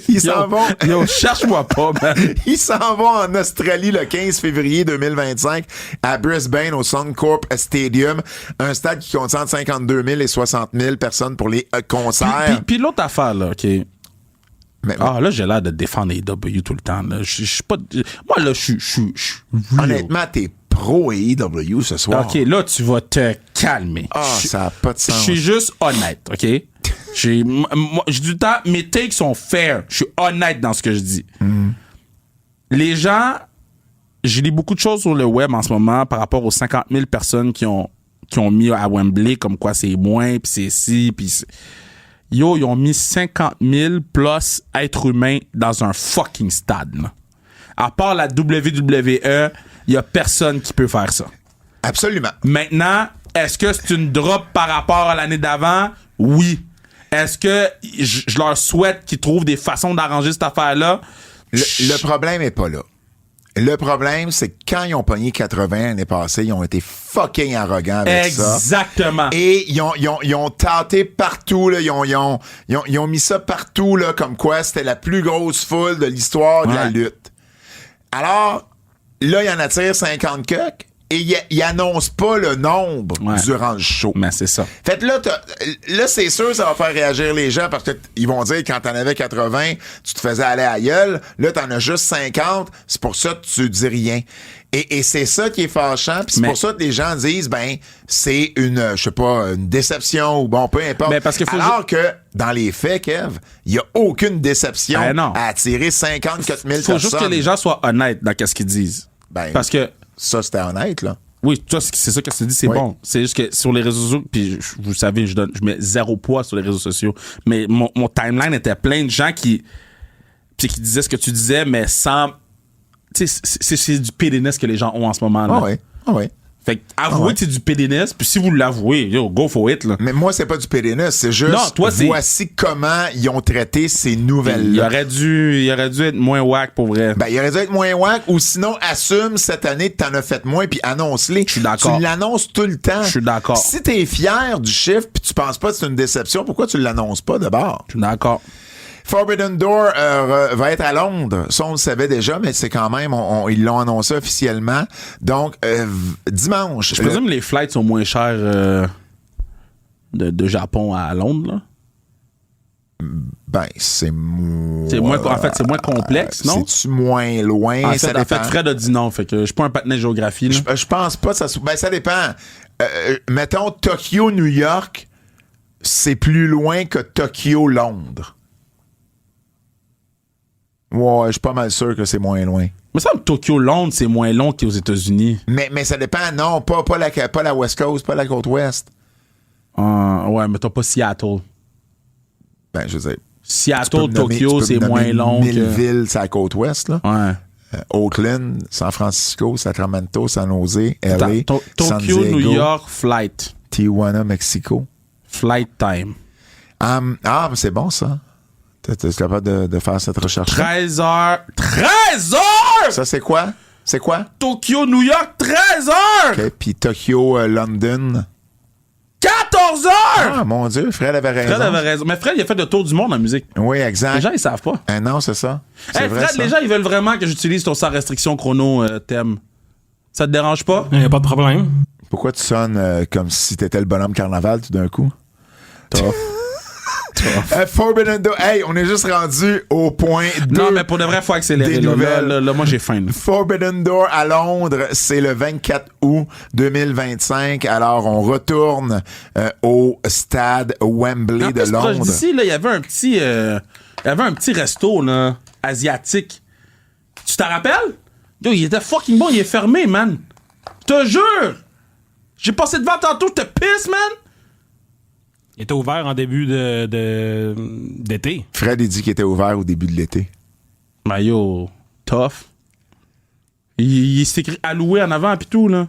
Ils s'en vont... Yo, cherche-moi pas, man. Ils s'en vont en Australie le 15 février 2025 à Brisbane au Suncorp Stadium, un stade qui contient 52 000 et 60 000 personnes pour les concerts. Puis l'autre affaire, là, OK. Mais- Ah, là, j'ai l'air de défendre AEW tout le temps. Là. Je suis pas... Moi, là, je suis real. Honnêtement, t'es pro AEW ce soir. OK, là, tu vas te calmer. Ah, Je- ça n'a pas de Je sens. suis juste honnête, OK? J'ai du temps, mes takes sont fair. Je suis honnête dans ce que je dis. Les gens, j'ai lu beaucoup de choses sur le web en ce moment par rapport aux 50 000 personnes qui ont mis à Wembley, comme quoi c'est moins, puis c'est ci, puis c'est... Yo, ils ont mis 50 000 plus êtres humains dans un fucking stade, là. À part la WWE, il y a personne qui peut faire ça. Absolument. Maintenant, est-ce que c'est une drop par rapport à l'année d'avant? Oui. Est-ce que je leur souhaite qu'ils trouvent des façons d'arranger cette affaire-là? Le problème est pas là. Le problème, c'est que quand ils ont pogné 80 l'année passée, ils ont été fucking arrogants avec ça. Exactement. Et ils ont tâté partout, là. Ils ont mis ça partout, là, comme quoi c'était la plus grosse foule de l'histoire de la Ouais. lutte. Alors, là, il en attire 50 coques et il annonce pas le nombre Ouais. durant le show. Mais c'est ça. Fait que là, c'est sûr, ça va faire réagir les gens parce que ils vont dire quand t'en avais 80, tu te faisais aller à la gueule. Là, t'en as juste 50. C'est pour ça que tu dis rien. Et c'est ça qui est fâchant. Puis c'est Mais- pour ça que les gens disent, ben, c'est une, je sais pas, une déception ou bon, peu importe. Mais parce qu'il faut Alors que, dans les faits, Kev, il y a aucune déception Ben non. à attirer 54 000 Il personnes. faut juste que les gens soient honnêtes dans ce qu'ils disent. Ben, Parce que, ça, c'était honnête, là. oui, toi, c'est ça que tu dis, c'est Oui. bon. C'est juste que sur les réseaux sociaux, puis vous savez, je mets 0 poids sur les réseaux sociaux, mais mon timeline était plein de gens qui disaient ce que tu disais, mais sans... Tu sais, c'est du pédéness que les gens ont en ce moment. Là. Ah ouais. Ah ouais. Fait que avouez ouais. que c'est du pédéness, puis si vous l'avouez, yo, go for it, là. Mais moi, c'est pas du pédénus, c'est juste Non, toi, c'est- voici comment ils ont traité ces Il nouvelles-là. aurait dû être moins whack pour vrai. Ben, il aurait dû être moins wack, ou sinon, assume cette année que t'en as fait moins, puis annonce-les. Je suis d'accord. Tu l'annonces tout le temps. Je suis d'accord. Si t'es fier du chiffre, puis tu penses pas que c'est une déception, pourquoi tu l'annonces pas d'abord? Je suis d'accord. Forbidden Door va être à Londres. Ça, on le savait déjà, mais c'est quand même, ils l'ont annoncé officiellement. Donc, dimanche. Je présume que les flights sont moins chers de Japon à Londres, là. Ben, c'est moins... C'est moins, en fait, c'est moins complexe, non? C'est-tu moins loin? En Ça fait, dépend. Fred a dit non, fait que je suis pas un patinet de géographie, là. Je pense pas que ça soit... Ben, ça dépend. Mettons, Tokyo-New York, c'est plus loin que Tokyo-Londres. Ouais, je suis pas mal sûr que c'est moins loin. Mais ça, Tokyo-Londres, c'est moins long qu'aux États-Unis. Mais ça dépend, non, pas la West Coast, pas la côte ouest. Ouais, mais t'as pas Seattle. Ben, je veux dire... Seattle, tu peux me nommer- Tokyo, tu peux c'est me moins nommer long 1000 que... villes, c'est la côte ouest, là. Ouais. Oakland, San Francisco, Sacramento, San Jose, LA, Attends, San Tokyo, Diego, New York, flight. Tijuana, Mexico. Flight time. Mais c'est bon, ça. T'es capable de faire cette recherche 13 heures. 13 heures! Ça, c'est quoi? C'est quoi? Tokyo, New York, 13 heures! OK. Puis Tokyo, London. 14 heures! Ah, mon Dieu, Fred avait raison. Fred avait raison. Mais Fred, il a fait le tour du monde en musique. Oui, exact. Les gens, ils savent pas. Non, c'est ça. C'est Hey, vrai, Fred, ça. les gens, ils veulent vraiment que j'utilise ton sans restriction chrono thème. Ça te dérange pas? Y a pas de problème. Pourquoi tu sonnes comme si t'étais le bonhomme carnaval tout d'un coup? Forbidden Door. Hey, on est juste rendu au point 2. Non, mais pour de vrai, faut accélérer. Des nouvelles. Là, moi, j'ai faim. Là. Forbidden Door à Londres, c'est le 24 août 2025. Alors, on retourne au stade Wembley En de plus, proche Londres. d'ici, là, il y avait un petit resto là, asiatique. Tu t'en rappelles? Yo, il était fucking bon, il est fermé, man. Je te jure! J'ai passé devant tantôt, je te pisse, man! Il était ouvert en début d'été. Fred, il dit qu'il était ouvert au début de l'été. Ben yo, tough. Il s'est écrit alloué en avant pis tout, là.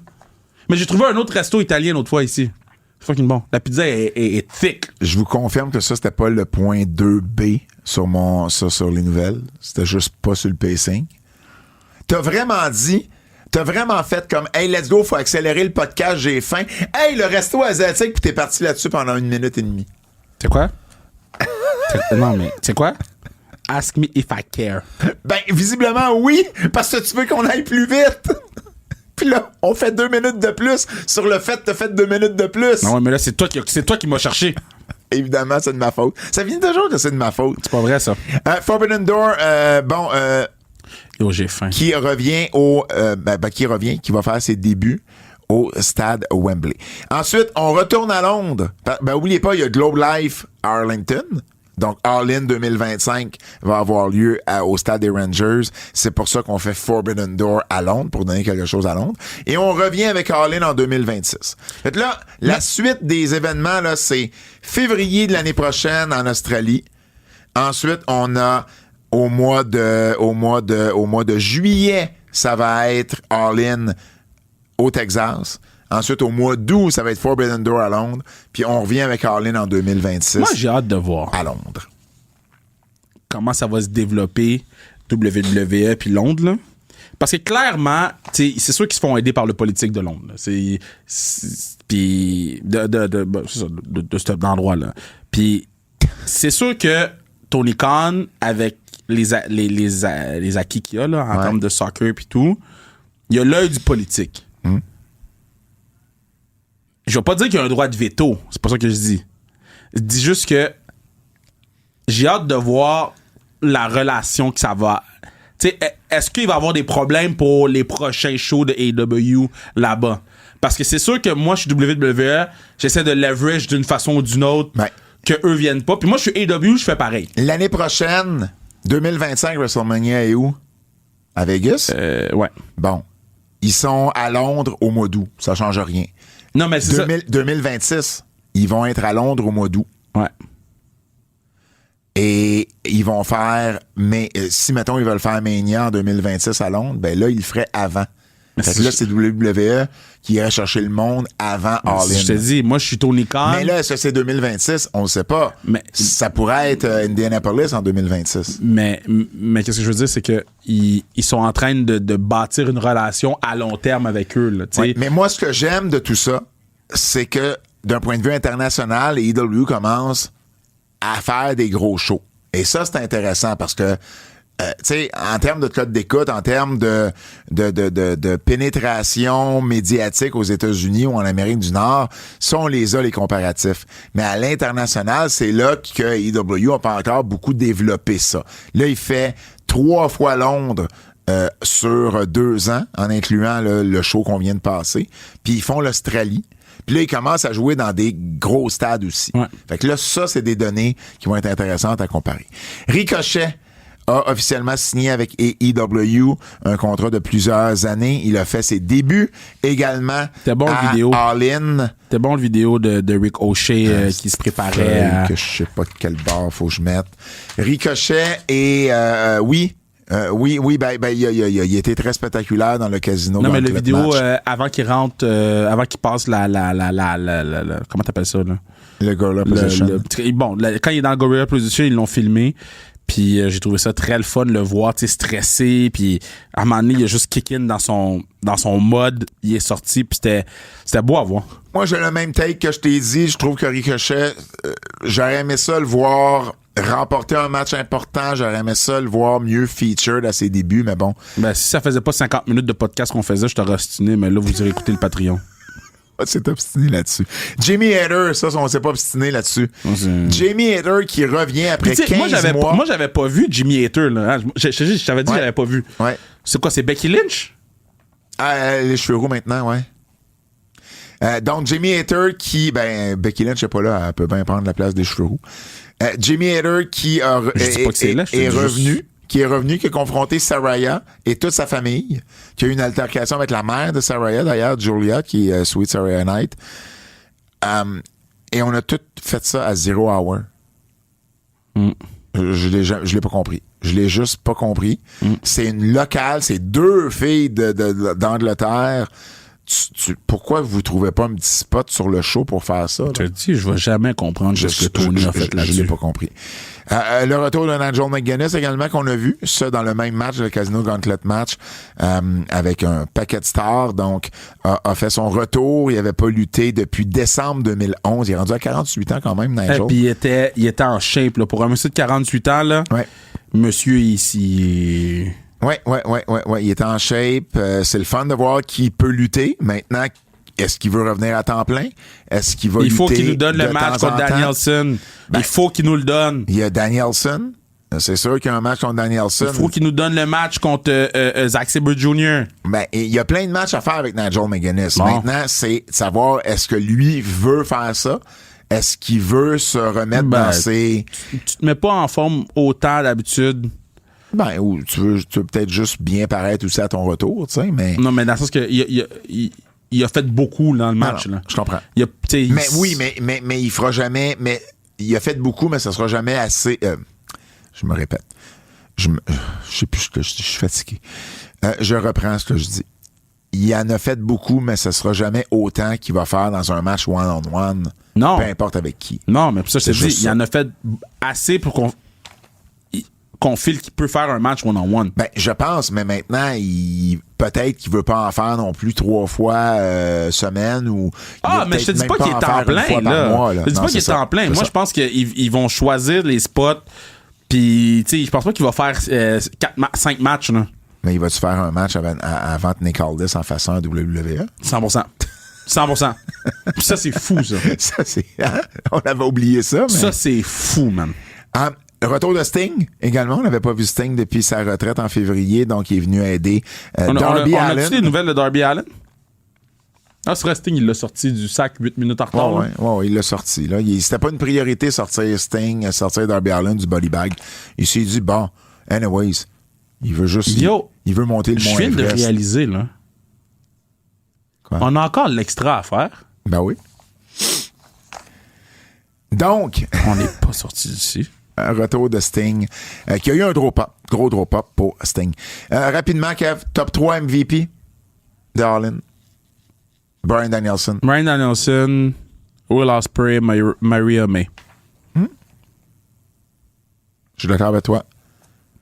Mais j'ai trouvé un autre resto italien l'autre fois ici. C'est fucking bon. La pizza est thick. Je vous confirme que ça, c'était pas le point 2B sur les nouvelles. C'était juste pas sur le pacing. T'as vraiment fait comme « Hey, let's go, faut accélérer le podcast, j'ai faim. Hey, le resto asiatique, puis t'es parti là-dessus pendant 1 minute et demie. » C'est quoi? Non, mais c'est quoi? Ask me if I care. Ben, visiblement, oui, parce que tu veux qu'on aille plus vite. Puis là, on fait 2 minutes de plus sur le fait que t'as fait 2 minutes de plus. Non, mais là, c'est toi qui m'as cherché. Évidemment, c'est de ma faute. Ça vient toujours que c'est de ma faute. C'est pas vrai, ça. Forbidden Door, Yo, j'ai faim. qui revient qui va faire ses débuts au stade Wembley. Ensuite, on retourne à Londres. Ben, oubliez pas, il y a Globe Life à Arlington. Donc, All In 2025 va avoir lieu au stade des Rangers. C'est pour ça qu'on fait Forbidden Door à Londres, pour donner quelque chose à Londres. Et on revient avec All In en 2026. Fait que là, la suite des événements, là, c'est février de l'année prochaine en Australie. Ensuite, on a au mois de juillet, ça va être All In au Texas. Ensuite, au mois d'août, ça va être Forbidden Door à Londres. Puis on revient avec All In en 2026. Moi, j'ai hâte de voir à Londres. comment ça va se développer WWE puis Londres, là. Parce que clairement, c'est sûr qu'ils se font aider par le politique de Londres. Là. Puis de cet endroit-là. Puis c'est sûr que Tony Khan, avec les acquis qu'il a là, en termes de soccer puis tout, il a l'œil du politique. Je vais pas dire qu'il y a un droit de veto. C'est pas ça que je dis. Je dis juste que j'ai hâte de voir la relation que ça va... T'sais, est-ce qu'il va y avoir des problèmes pour les prochains shows de AEW là-bas? Parce que c'est sûr que moi, je suis WWE, j'essaie de leverage d'une façon ou d'une autre que eux viennent pas. Puis moi, je suis AEW, je fais pareil. L'année prochaine, 2025, WrestleMania est où? À Vegas? Ouais. Bon. Ils sont à Londres au mois d'août. Ça change rien. Non, mais c'est 2026, ils vont être à Londres au mois d'août. Ouais. Et ils vont faire... Mais si, mettons, ils veulent faire Mania en 2026 à Londres, ben là, ils le feraient avant. Fait que là, c'est WWE qui irait chercher le monde avant All In. Je te dis, moi, je suis Tony Khan. Mais là, est-ce que c'est 2026? On ne sait pas. Mais ça pourrait être Indianapolis en 2026. Mais qu'est-ce que je veux dire, c'est que ils sont en train de bâtir une relation à long terme avec eux. Là, mais moi, ce que j'aime de tout ça, c'est que d'un point de vue international, AEW commence à faire des gros shows. Et ça, c'est intéressant parce que tu sais, en termes de code d'écoute, en termes de pénétration médiatique aux États-Unis ou en Amérique du Nord, ça, on les a, les comparatifs. Mais à l'international, c'est là que AEW n'a pas encore beaucoup développé ça. Là, il fait 3 fois Londres sur 2 ans, en incluant le show qu'on vient de passer. Puis ils font l'Australie. Puis là, ils commencent à jouer dans des gros stades aussi. Ouais. Fait que là, ça, c'est des données qui vont être intéressantes à comparer. Ricochet a officiellement signé avec AEW un contrat de plusieurs années. Il a fait ses débuts également à All In. C'était bon le vidéo de Rick O'Shea qui se préparait à... que je sais pas de quel bar faut que je mette. Ricochet et oui, il était très spectaculaire dans le casino. Non, mais le vidéo avant qu'il rentre, avant qu'il passe la comment t'appelles ça, là? Le Gorilla Position. Quand il est dans le Gorilla Position, ils l'ont filmé. Puis j'ai trouvé ça très le fun de le voir, tu sais, stressé. Puis à un moment donné, il a juste kick in dans son mode. Il est sorti, puis c'était beau à voir. Moi, j'ai le même take que je t'ai dit. Je trouve que Ricochet, j'aurais aimé ça le voir remporter un match important. J'aurais aimé ça le voir mieux featured à ses débuts, mais bon. Ben, si ça faisait pas 50 minutes de podcast qu'on faisait, je t'aurais ostiné, mais là, vous irez écouter le Patreon. On s'est obstiné là-dessus. Jamie Hayter, ça, on s'est pas obstiné là-dessus. Jamie Hayter qui revient après 15 mois. Moi, j'avais pas vu Jimmy Hayter, là. Je t'avais dit que j'avais pas vu. Ouais. C'est quoi, c'est Becky Lynch? Les cheveux roux maintenant, ouais. Donc, Jamie Hayter qui... Becky Lynch n'est pas là, elle peut bien prendre la place des cheveux roux. Jamie Hayter qui est revenu... qui a confronté Saraya et toute sa famille, qui a eu une altercation avec la mère de Saraya, d'ailleurs, Julia, qui est Sweet Saraya Knight. Et on a tout fait ça à 0 hour. Je l'ai pas compris. Je l'ai juste pas compris. C'est une locale, c'est 2 filles d'Angleterre. Pourquoi vous trouvez pas un petit spot sur le show pour faire ça? Je te dis, je vais jamais comprendre ce que Tony a fait là-dessus. Je l'ai pas compris. Le retour de Nigel McGuinness également qu'on a vu, ça dans le même match, le Casino Gauntlet match, avec un paquet de stars, donc a fait son retour. Il avait pas lutté depuis décembre 2011. Il est rendu à 48 ans quand même, Nigel. Puis il était en shape là, pour un monsieur de 48 ans là. Ouais. Monsieur ici. Ouais. Il est en shape. C'est le fun de voir qu'il peut lutter. Maintenant, est-ce qu'il veut revenir à temps plein? Est-ce qu'il va lutter? Il faut qu'il nous donne le match contre Danielson. Il faut qu'il nous le donne. Il y a Danielson. C'est sûr qu'il y a un match contre Danielson. Il faut qu'il nous donne le match contre Zack Sabre Jr. Il y a plein de matchs à faire avec Nigel McGuinness. Bon. Maintenant, c'est de savoir est-ce que lui veut faire ça? Est-ce qu'il veut se remettre dans ses... Tu te mets pas en forme autant d'habitude. Ou tu veux peut-être juste bien paraître aussi à ton retour, tu sais, mais... Non, mais dans le sens que il a fait beaucoup dans le match. Non, là. je comprends. Mais il fera jamais... Mais il a fait beaucoup, mais ça sera jamais assez... je me répète. Je sais plus ce que je suis fatigué. Je reprends ce que je dis. Il en a fait beaucoup, mais ça sera jamais autant qu'il va faire dans un match one-on-one. Non. Peu importe avec qui. Non, mais pour ça, je te dis, ça. il en a fait assez pour qu'on file qu'il peut faire un match one-on-one. Je pense, mais maintenant, peut-être qu'il veut pas en faire non plus 3 fois semaine ou... Mais je te dis pas qu'il est en plein, là. Je te dis pas qu'il est en plein. Moi, je pense qu'ils vont choisir les spots, puis, tu sais, je pense pas qu'il va faire 5 matchs, là. Mais il va-tu faire un match avant Nick Aldis en façon à WWE? 100%. 100%. Puis ça, c'est fou, ça. Ça, c'est... Hein? On avait oublié ça, mais... Ça, c'est fou, man. Retour de Sting, également. On n'avait pas vu Sting depuis sa retraite en février, donc il est venu aider Darby Allin. On a-tu des nouvelles de Darby Allin? C'est vrai, Sting, il l'a sorti du sac 8 minutes en retard. Ouais, il l'a sorti. Là. C'était pas une priorité sortir Sting, sortir Darby Allin du body bag. Il s'est dit, bon, anyways, il veut juste... il veut monter le Mont Everest. Je viens de réaliser, là. Quoi? On a encore l'extra à faire. Ben oui. Donc... On n'est pas sorti d'ici. Un retour de Sting, qui a eu un drop-up, gros drop-up pour Sting. Rapidement, Kev, top 3 MVP de Allin. Bryan Danielson, Will Ospreay, Maria May. Je suis d'accord avec toi.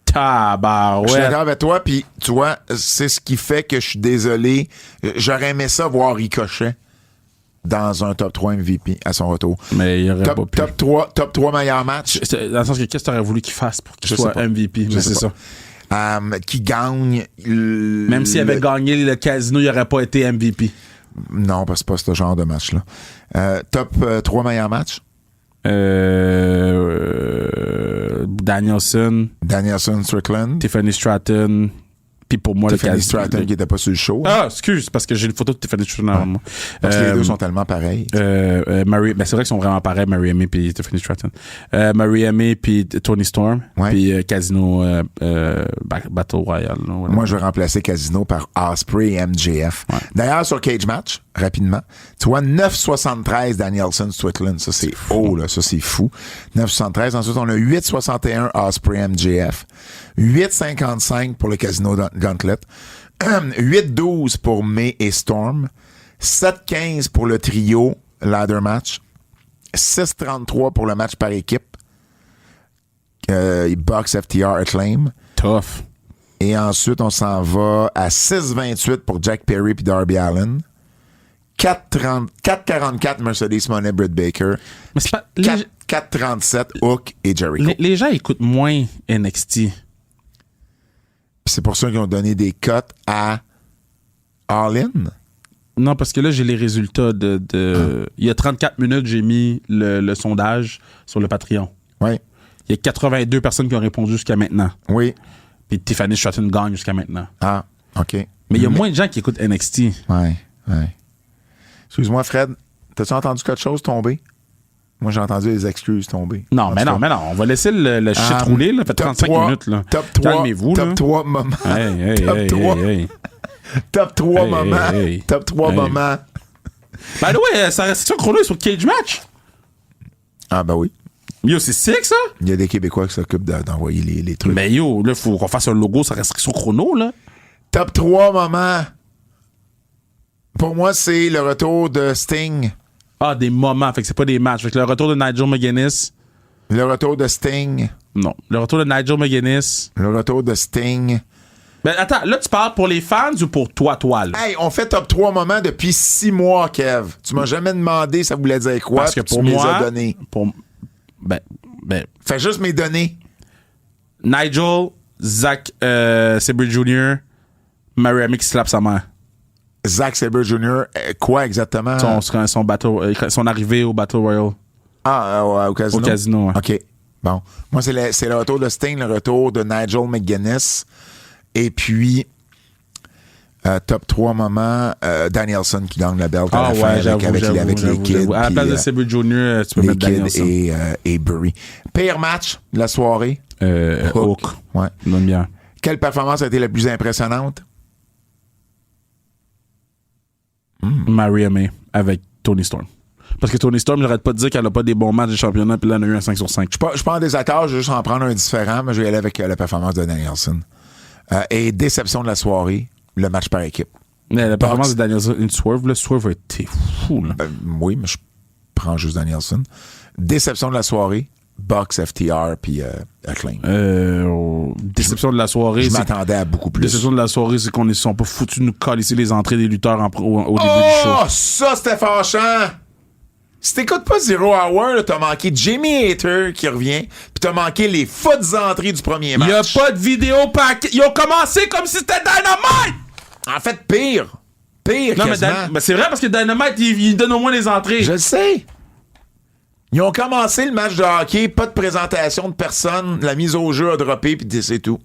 Tabarouette. Je suis d'accord avec toi, puis tu vois, c'est ce qui fait que je suis désolé. J'aurais aimé ça voir Ricochet dans un top 3 MVP à son retour. Mais il aurait pas pu. Top 3 meilleurs matchs. Dans le sens que qu'est-ce que tu aurais voulu qu'il fasse pour qu'il soit MVP? Mais c'est ça. Qui gagne. Même s'il avait gagné le casino, il n'aurait pas été MVP. Non, parce que c'est pas ce genre de match-là. Top 3 meilleurs matchs. Danielson, Strickland. Tiffany Stratton. Puis pour moi, Tiffany Stratton qui était pas sur le show. Excuse, parce que j'ai une photo de Tiffany Stratton avant moi. Parce que les deux sont tellement pareils. C'est vrai qu'ils sont vraiment pareils, Maria May puis Tiffany Stratton. Maria May puis Toni Storm. Ouais. Puis Casino Battle Royale. Moi, je vais remplacer Casino par Ospreay et MJF. Ouais. D'ailleurs, sur Cage Match, rapidement, tu vois, 9,73 Danielson Strickland. Ça, c'est haut, là. Ça, c'est fou. 9,73. Ensuite, on a 8,61 Ospreay MJF. 8,55 pour le Casino Gauntlet. 8,12 pour May et Storm. 7,15 pour le trio Ladder Match. 6,33 pour le match par équipe. Bucks, FTR, Acclaim. Tough. Et ensuite, on s'en va à 6,28 pour Jack Perry puis Darby Allin. 4,44 Mercedes Moné, Britt Baker. Mais c'est pas, 4,37 Hook et Jericho. Les gens écoutent moins NXT. C'est pour ça qu'ils ont donné des cotes à Allin. Non, parce que là, j'ai les résultats de... Il y a 34 minutes, j'ai mis le sondage sur le Patreon. Oui. Il y a 82 personnes qui ont répondu jusqu'à maintenant. Oui. Puis Tiffany Stratton gagne jusqu'à maintenant. Ah, OK. Mais il y a moins de gens qui écoutent NXT. Ouais. Excuse-moi, Fred, t'as-tu entendu quelque chose tomber? Moi, j'ai entendu les excuses tomber. Non, mais non. On va laisser le shit rouler, là. Ça fait 35 minutes, là. Top 3. Calmez-vous, top là. 3 moments. Top 3. Top 3 moments. Top 3 moments. By the way, sa restriction chrono est sur Cage Match. Ah, ben oui. Yo, c'est sick, ça? Il y a des Québécois qui s'occupent d'envoyer les trucs. Mais yo, là, faut qu'on fasse un logo sur restriction chrono, là. Top 3 moments. Pour moi, c'est le retour de Sting. Ah, des moments. Fait que c'est pas des matchs. Fait que le retour de Nigel McGuinness. Le retour de Sting. Non. Le retour de Nigel McGuinness. Le retour de Sting. Ben, attends, là, tu parles pour les fans ou pour toi, là? Hey, on fait top 3 moments depuis 6 mois, Kev. Tu m'as jamais demandé ça voulait dire quoi. Parce que tu pour me moi, les as donnés. Ben. Fais juste mes données. Nigel, Zach Sabre Jr., Miami qui slappe sa mère. Zack Sabre Jr., quoi exactement? Son arrivée au Battle Royale. Ah, au casino? Au casino, ouais. OK. Bon. Moi, c'est le retour de Sting, le retour de Nigel McGuinness. Et puis, top 3 moments, Danielson qui gagne la belt à la fin avec les kids. À la place de Sabre Jr., tu peux mettre Danielson. Et Burry. Pire match de la soirée? Hook. Ouais. Donne bien. Quelle performance a été la plus impressionnante? Miami avec Toni Storm. Parce que Toni Storm, j'arrête pas de dire qu'elle a pas des bons matchs de championnat, puis là, elle a eu un 5 sur 5. Je suis pas en désaccord, je vais juste en prendre un différent, mais je vais y aller avec la performance de Danielson. Et déception de la soirée, le match par équipe. Mais la performance de Danielson, une Swerve, le Swerve a été fou, là. Oui, mais je prends juste Danielson. Déception de la soirée, Bucks, FTR, puis Acclaim. Déception de la soirée. Je m'attendais à beaucoup plus. Déception de la soirée, c'est qu'on ne sont pas foutus de nous coller ici les entrées des lutteurs au début du show. Oh, ça, c'était fâchant! Si t'écoutes pas Zero Hour, là, t'as manqué Jamie Hater qui revient, puis t'as manqué les fautes entrées du premier match. Il y a pas de vidéo paquet. Ils ont commencé comme si c'était Dynamite! En fait, pire. Pire, non, quasiment. mais c'est vrai parce que Dynamite, il donne au moins les entrées. Je le sais. Ils ont commencé le match de hockey, pas de présentation de personne, la mise au jeu a droppé, puis c'est tout.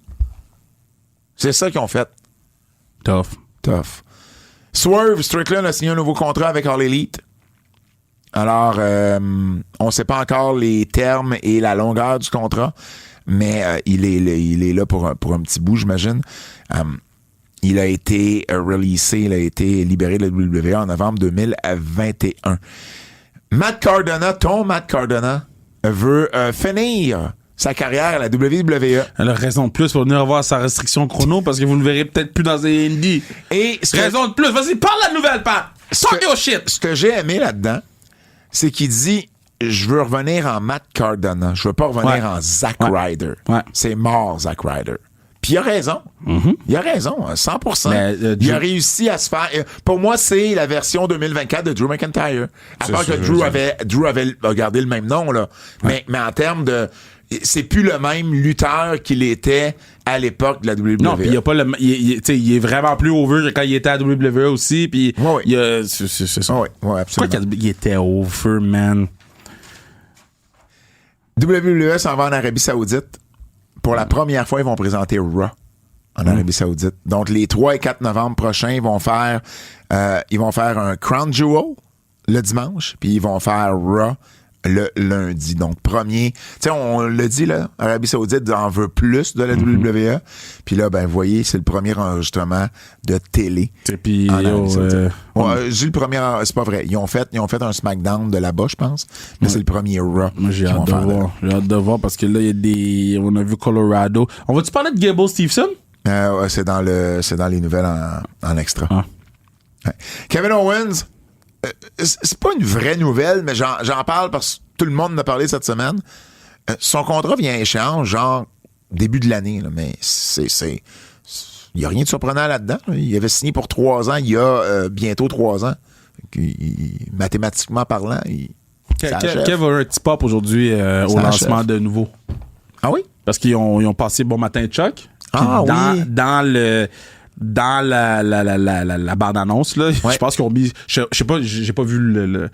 C'est ça qu'ils ont fait. Tough. Swerve Strickland a signé un nouveau contrat avec All Elite. Alors, on sait pas encore les termes et la longueur du contrat, mais il est là pour un petit bout, j'imagine. Il a été releasé, il a été libéré de la WWE en novembre 2021. Ton Matt Cardona, veut finir sa carrière à la WWE. Elle a raison de plus pour venir voir sa restriction chrono parce que vous le verrez peut-être plus dans les indies. Et raison de plus. Vas-y, parle la nouvelle, Pat. Talk your shit. Ce que j'ai aimé là-dedans, c'est qu'il dit je veux revenir en Matt Cardona. Je veux pas revenir en Zack Ryder. Ouais. C'est mort, Zack Ryder. Puis il a raison. Il a raison, 100%. Mais, il a réussi à se faire... Pour moi, c'est la version 2024 de Drew McIntyre. À part que Drew avait gardé le même nom, là. Ouais. Mais en termes de... C'est plus le même lutteur qu'il était à l'époque de la WWE. Non, puis il y a pas le... Il est vraiment plus over que quand il était à la WWE aussi, puis il y a... C'est ça. Oui, absolument. Pourquoi il était over, man? WWE s'en va en Arabie Saoudite. Pour la première fois, ils vont présenter Raw en Arabie Saoudite. Donc, les 3 et 4 novembre prochains, ils vont faire un Crown Jewel le dimanche, puis ils vont faire Raw le lundi. Donc, premier... Tu sais, on l'a dit, là, Arabie Saoudite en veut plus de la WWE. Puis là, ben, vous voyez, c'est le premier enregistrement de télé. Et puis, j'ai le premier... C'est pas vrai. Ils ont fait un SmackDown de là-bas, je pense. Mais c'est le premier Raw. Moi, j'ai hâte de voir. J'ai hâte de voir parce que là, il y a des... On a vu Colorado. On va-tu parler de Gable Stevenson? C'est dans les nouvelles en extra. Ah. Ouais. Kevin Owens... c'est pas une vraie nouvelle, mais j'en parle parce que tout le monde en a parlé cette semaine. Son contrat vient à échéance, genre début de l'année, là, mais il n'y a rien de surprenant là-dedans. Là. Il avait signé pour 3 ans, il y a bientôt 3 ans. Mathématiquement parlant, Kev a un petit pop aujourd'hui au lancement de nouveau. Ah oui? Parce qu'ils ont passé Bon Matin Chuck. Ah oui? Dans dans la bande-annonce, là, je pense qu'ils ont mis... Je sais pas, j'ai pas vu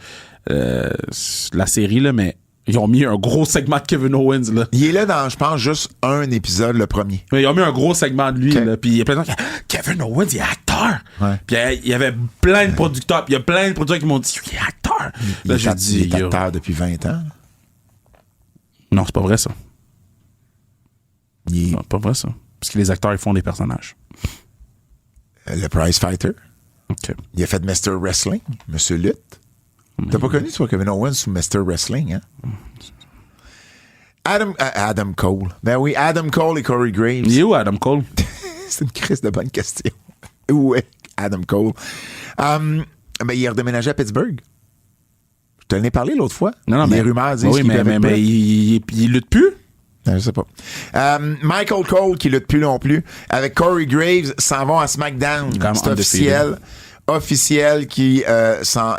la série, là, mais ils ont mis un gros segment de Kevin Owens, là. Il est là dans, je pense, juste un épisode, le premier. Ils ont mis un gros segment de lui, là. Puis il y a plein de gens qui disent Kevin Owens, il est acteur. Ouais. Puis il y avait plein de producteurs. Puis il y a plein de producteurs qui m'ont dit il est acteur. Là, j'ai dit. Il est acteur depuis 20 ans. Non, c'est pas vrai, ça. Il est Non, pas vrai, ça. Parce que les acteurs, ils font des personnages. le prize fighter. OK. Il a fait Mr. Wrestling, Monsieur Lutte. T'as pas connu, toi, Kevin Owens sous Mr. Wrestling, hein? Adam Cole. Ben oui, Adam Cole et Corey Graves. Il est où, Adam Cole? C'est une crise de bonne question. Où est Adam Cole? Ben, il est redéménagé à Pittsburgh. Je te l'en ai parlé l'autre fois. Non, Les mais... rumeurs disent oui, qu'il mais il lutte plus? Je sais pas. Michael Cole, qui lutte plus non plus, avec Corey Graves, s'en vont à SmackDown. C'est officiel. Officiel qui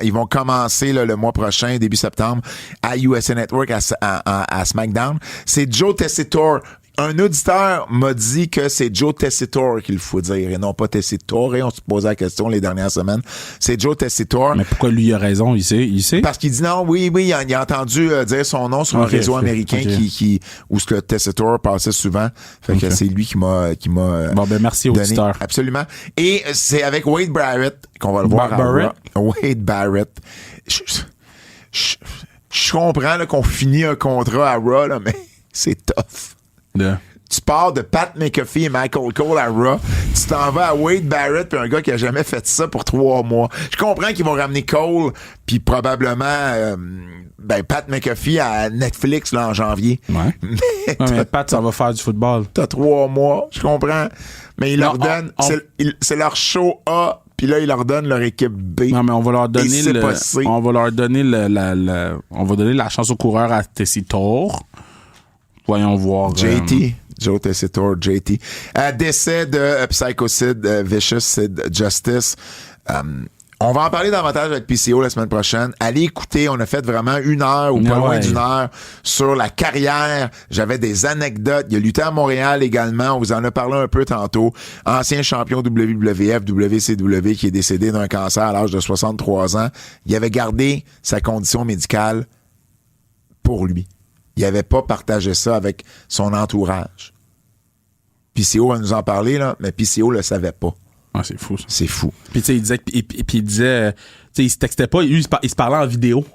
ils vont commencer là, le mois prochain, début septembre, à USA Network, à SmackDown. C'est Joe Tessitore. Un auditeur m'a dit que c'est Joe Tessitore qu'il faut dire et non pas Tessitore. On se posait la question les dernières semaines. C'est Joe Tessitore. Mais pourquoi lui il a raison? Il sait? Parce qu'il dit non, oui, il a entendu dire son nom sur un réseau américain où ce que Tessitore passait souvent. Fait que c'est lui qui m'a bon, ben merci donné. auditeur. Absolument. Et c'est avec Wade Barrett qu'on va le voir. Wade Barrett. Je comprends là, qu'on finit un contrat à Raw, là, mais c'est tough. Tu pars de Pat McAfee et Michael Cole à Raw, tu t'en vas à Wade Barrett puis un gars qui a jamais fait ça pour 3 mois. Je comprends qu'ils vont ramener Cole puis probablement Pat McAfee à Netflix là en janvier. Ouais. Mais Pat, ça va faire du football. T'as 3 mois, je comprends. Mais ils leur donnent, c'est leur show A. Puis là, ils leur donnent leur équipe B. Non, mais on va leur donner on va leur donner on va donner la chance au coureur à Tessitore. Voyons voir. JT. Joe Tessitore, JT. Décès de Psycho Sid, Vicious Sid Justice. On va en parler davantage avec PCO la semaine prochaine. Allez écouter, on a fait vraiment 1 heure ou pas loin d'1 heure sur la carrière. J'avais des anecdotes. Il a lutté à Montréal également. On vous en a parlé un peu tantôt. Ancien champion WWF, WCW qui est décédé d'un cancer à l'âge de 63 ans. Il avait gardé sa condition médicale pour lui. Il n'avait pas partagé ça avec son entourage. PCO va nous en parler, là, mais PCO le savait pas. Ah, c'est fou, ça. C'est fou. Puis, tu sais, il disait, tu sais, il se textait pas, il se parlait en vidéo.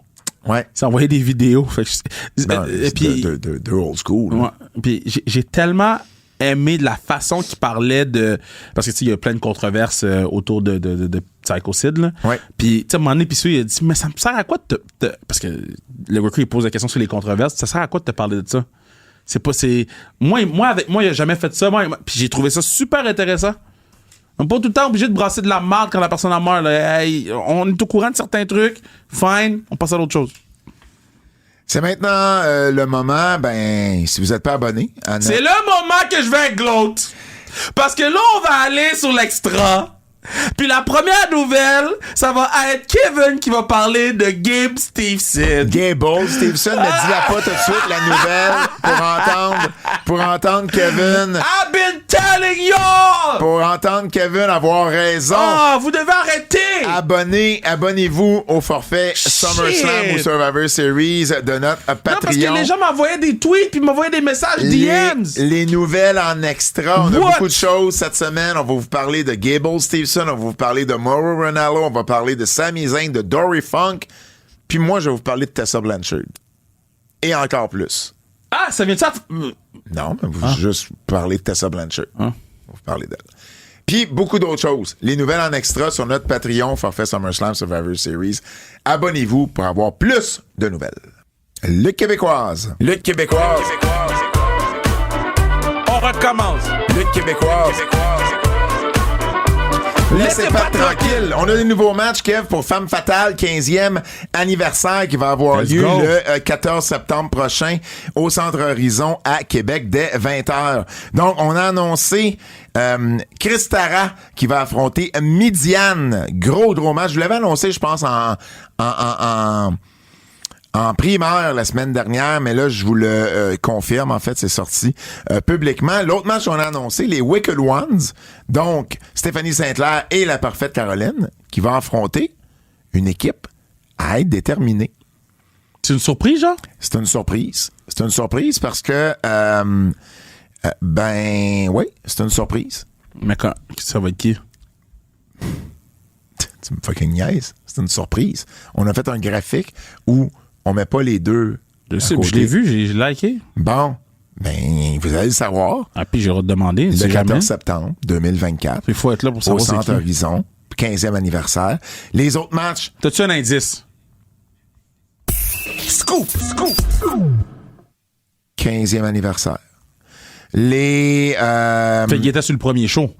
Ouais. Il s'envoyait des vidéos. Fait que, de old school. Ouais. Puis, j'ai tellement aimé de la façon qu'il parlait de. Parce que, tu sais, il y a plein de controverses autour de Psycho Sid, là. Ouais. Puis, tu sais, à un moment donné, PCO, il a dit, mais ça me sert à quoi de te. Parce que le recrue, il pose la question sur les controverses. Ça sert à quoi de te parler de ça? Moi, il a jamais fait ça. Puis, j'ai trouvé ça super intéressant. On n'est pas tout le temps obligé de brasser de la marde quand la personne a meurt. Là. Hey, on est au courant de certains trucs. Fine, on passe à l'autre chose. C'est maintenant le moment, si vous n'êtes pas abonné... C'est le moment que je vais gloat. Parce que là, on va aller sur l'extra. Puis la première nouvelle, ça va être Kevin qui va parler de Gabe Stevenson. Gable Stevenson, ne dis-la pas tout de suite, la nouvelle, pour entendre Kevin... I've been telling you! Pour entendre Kevin avoir raison. Ah, vous devez arrêter! Abonnez-vous au forfait SummerSlam ou Survivor Series de notre Patreon. Non, parce que les gens m'envoyaient des tweets puis m'envoyaient des messages DMs. Les nouvelles en extra. On a beaucoup de choses cette semaine. On va vous parler de Gable Stevenson, on va vous parler de Mauro Ranallo, on va parler de Sami Zayn, de Dory Funk. Puis moi, je vais vous parler de Tessa Blanchard. Et encore plus. Ah, ça vient de ça? Non, mais vous juste parler de Tessa Blanchard. On va vous parler d'elle. Puis beaucoup d'autres choses. Les nouvelles en extra sur notre Patreon, forfait SummerSlam Survivor Series. Abonnez-vous pour avoir plus de nouvelles. Lutte québécoise. Lutte québécoise. On recommence. Lutte québécoise. Laissez pas tranquille. On a des nouveaux matchs, Kev, pour Femme Fatale, 15e anniversaire qui va avoir lieu le 14 septembre prochain au Centre Horizon à Québec dès 20h. Donc, on a annoncé Chris Tara qui va affronter Midian. Gros match. Je l'avais annoncé, je pense, en primeur la semaine dernière, mais là, je vous le confirme. En fait, c'est sorti publiquement. L'autre match qu'on a annoncé, les Wicked Ones, donc Stéphanie Saint-Clair et la parfaite Caroline, qui va affronter une équipe à être déterminée. C'est une surprise, genre? C'est une surprise. C'est une surprise parce que, oui, c'est une surprise. Mais quand ça va être qui? Tu me fucking niaises. C'est une surprise. On a fait un graphique où on met pas les deux. Je l'ai vu, j'ai liké. Bon, vous allez le savoir. Ah, puis j'ai redemandé. Le 14 septembre 2024. Il faut être là pour savoir au Centre Horizon, 15e anniversaire. Les autres matchs. T'as-tu un indice? Scoop! 15e anniversaire. Les. Fait qu'il était sur le premier show.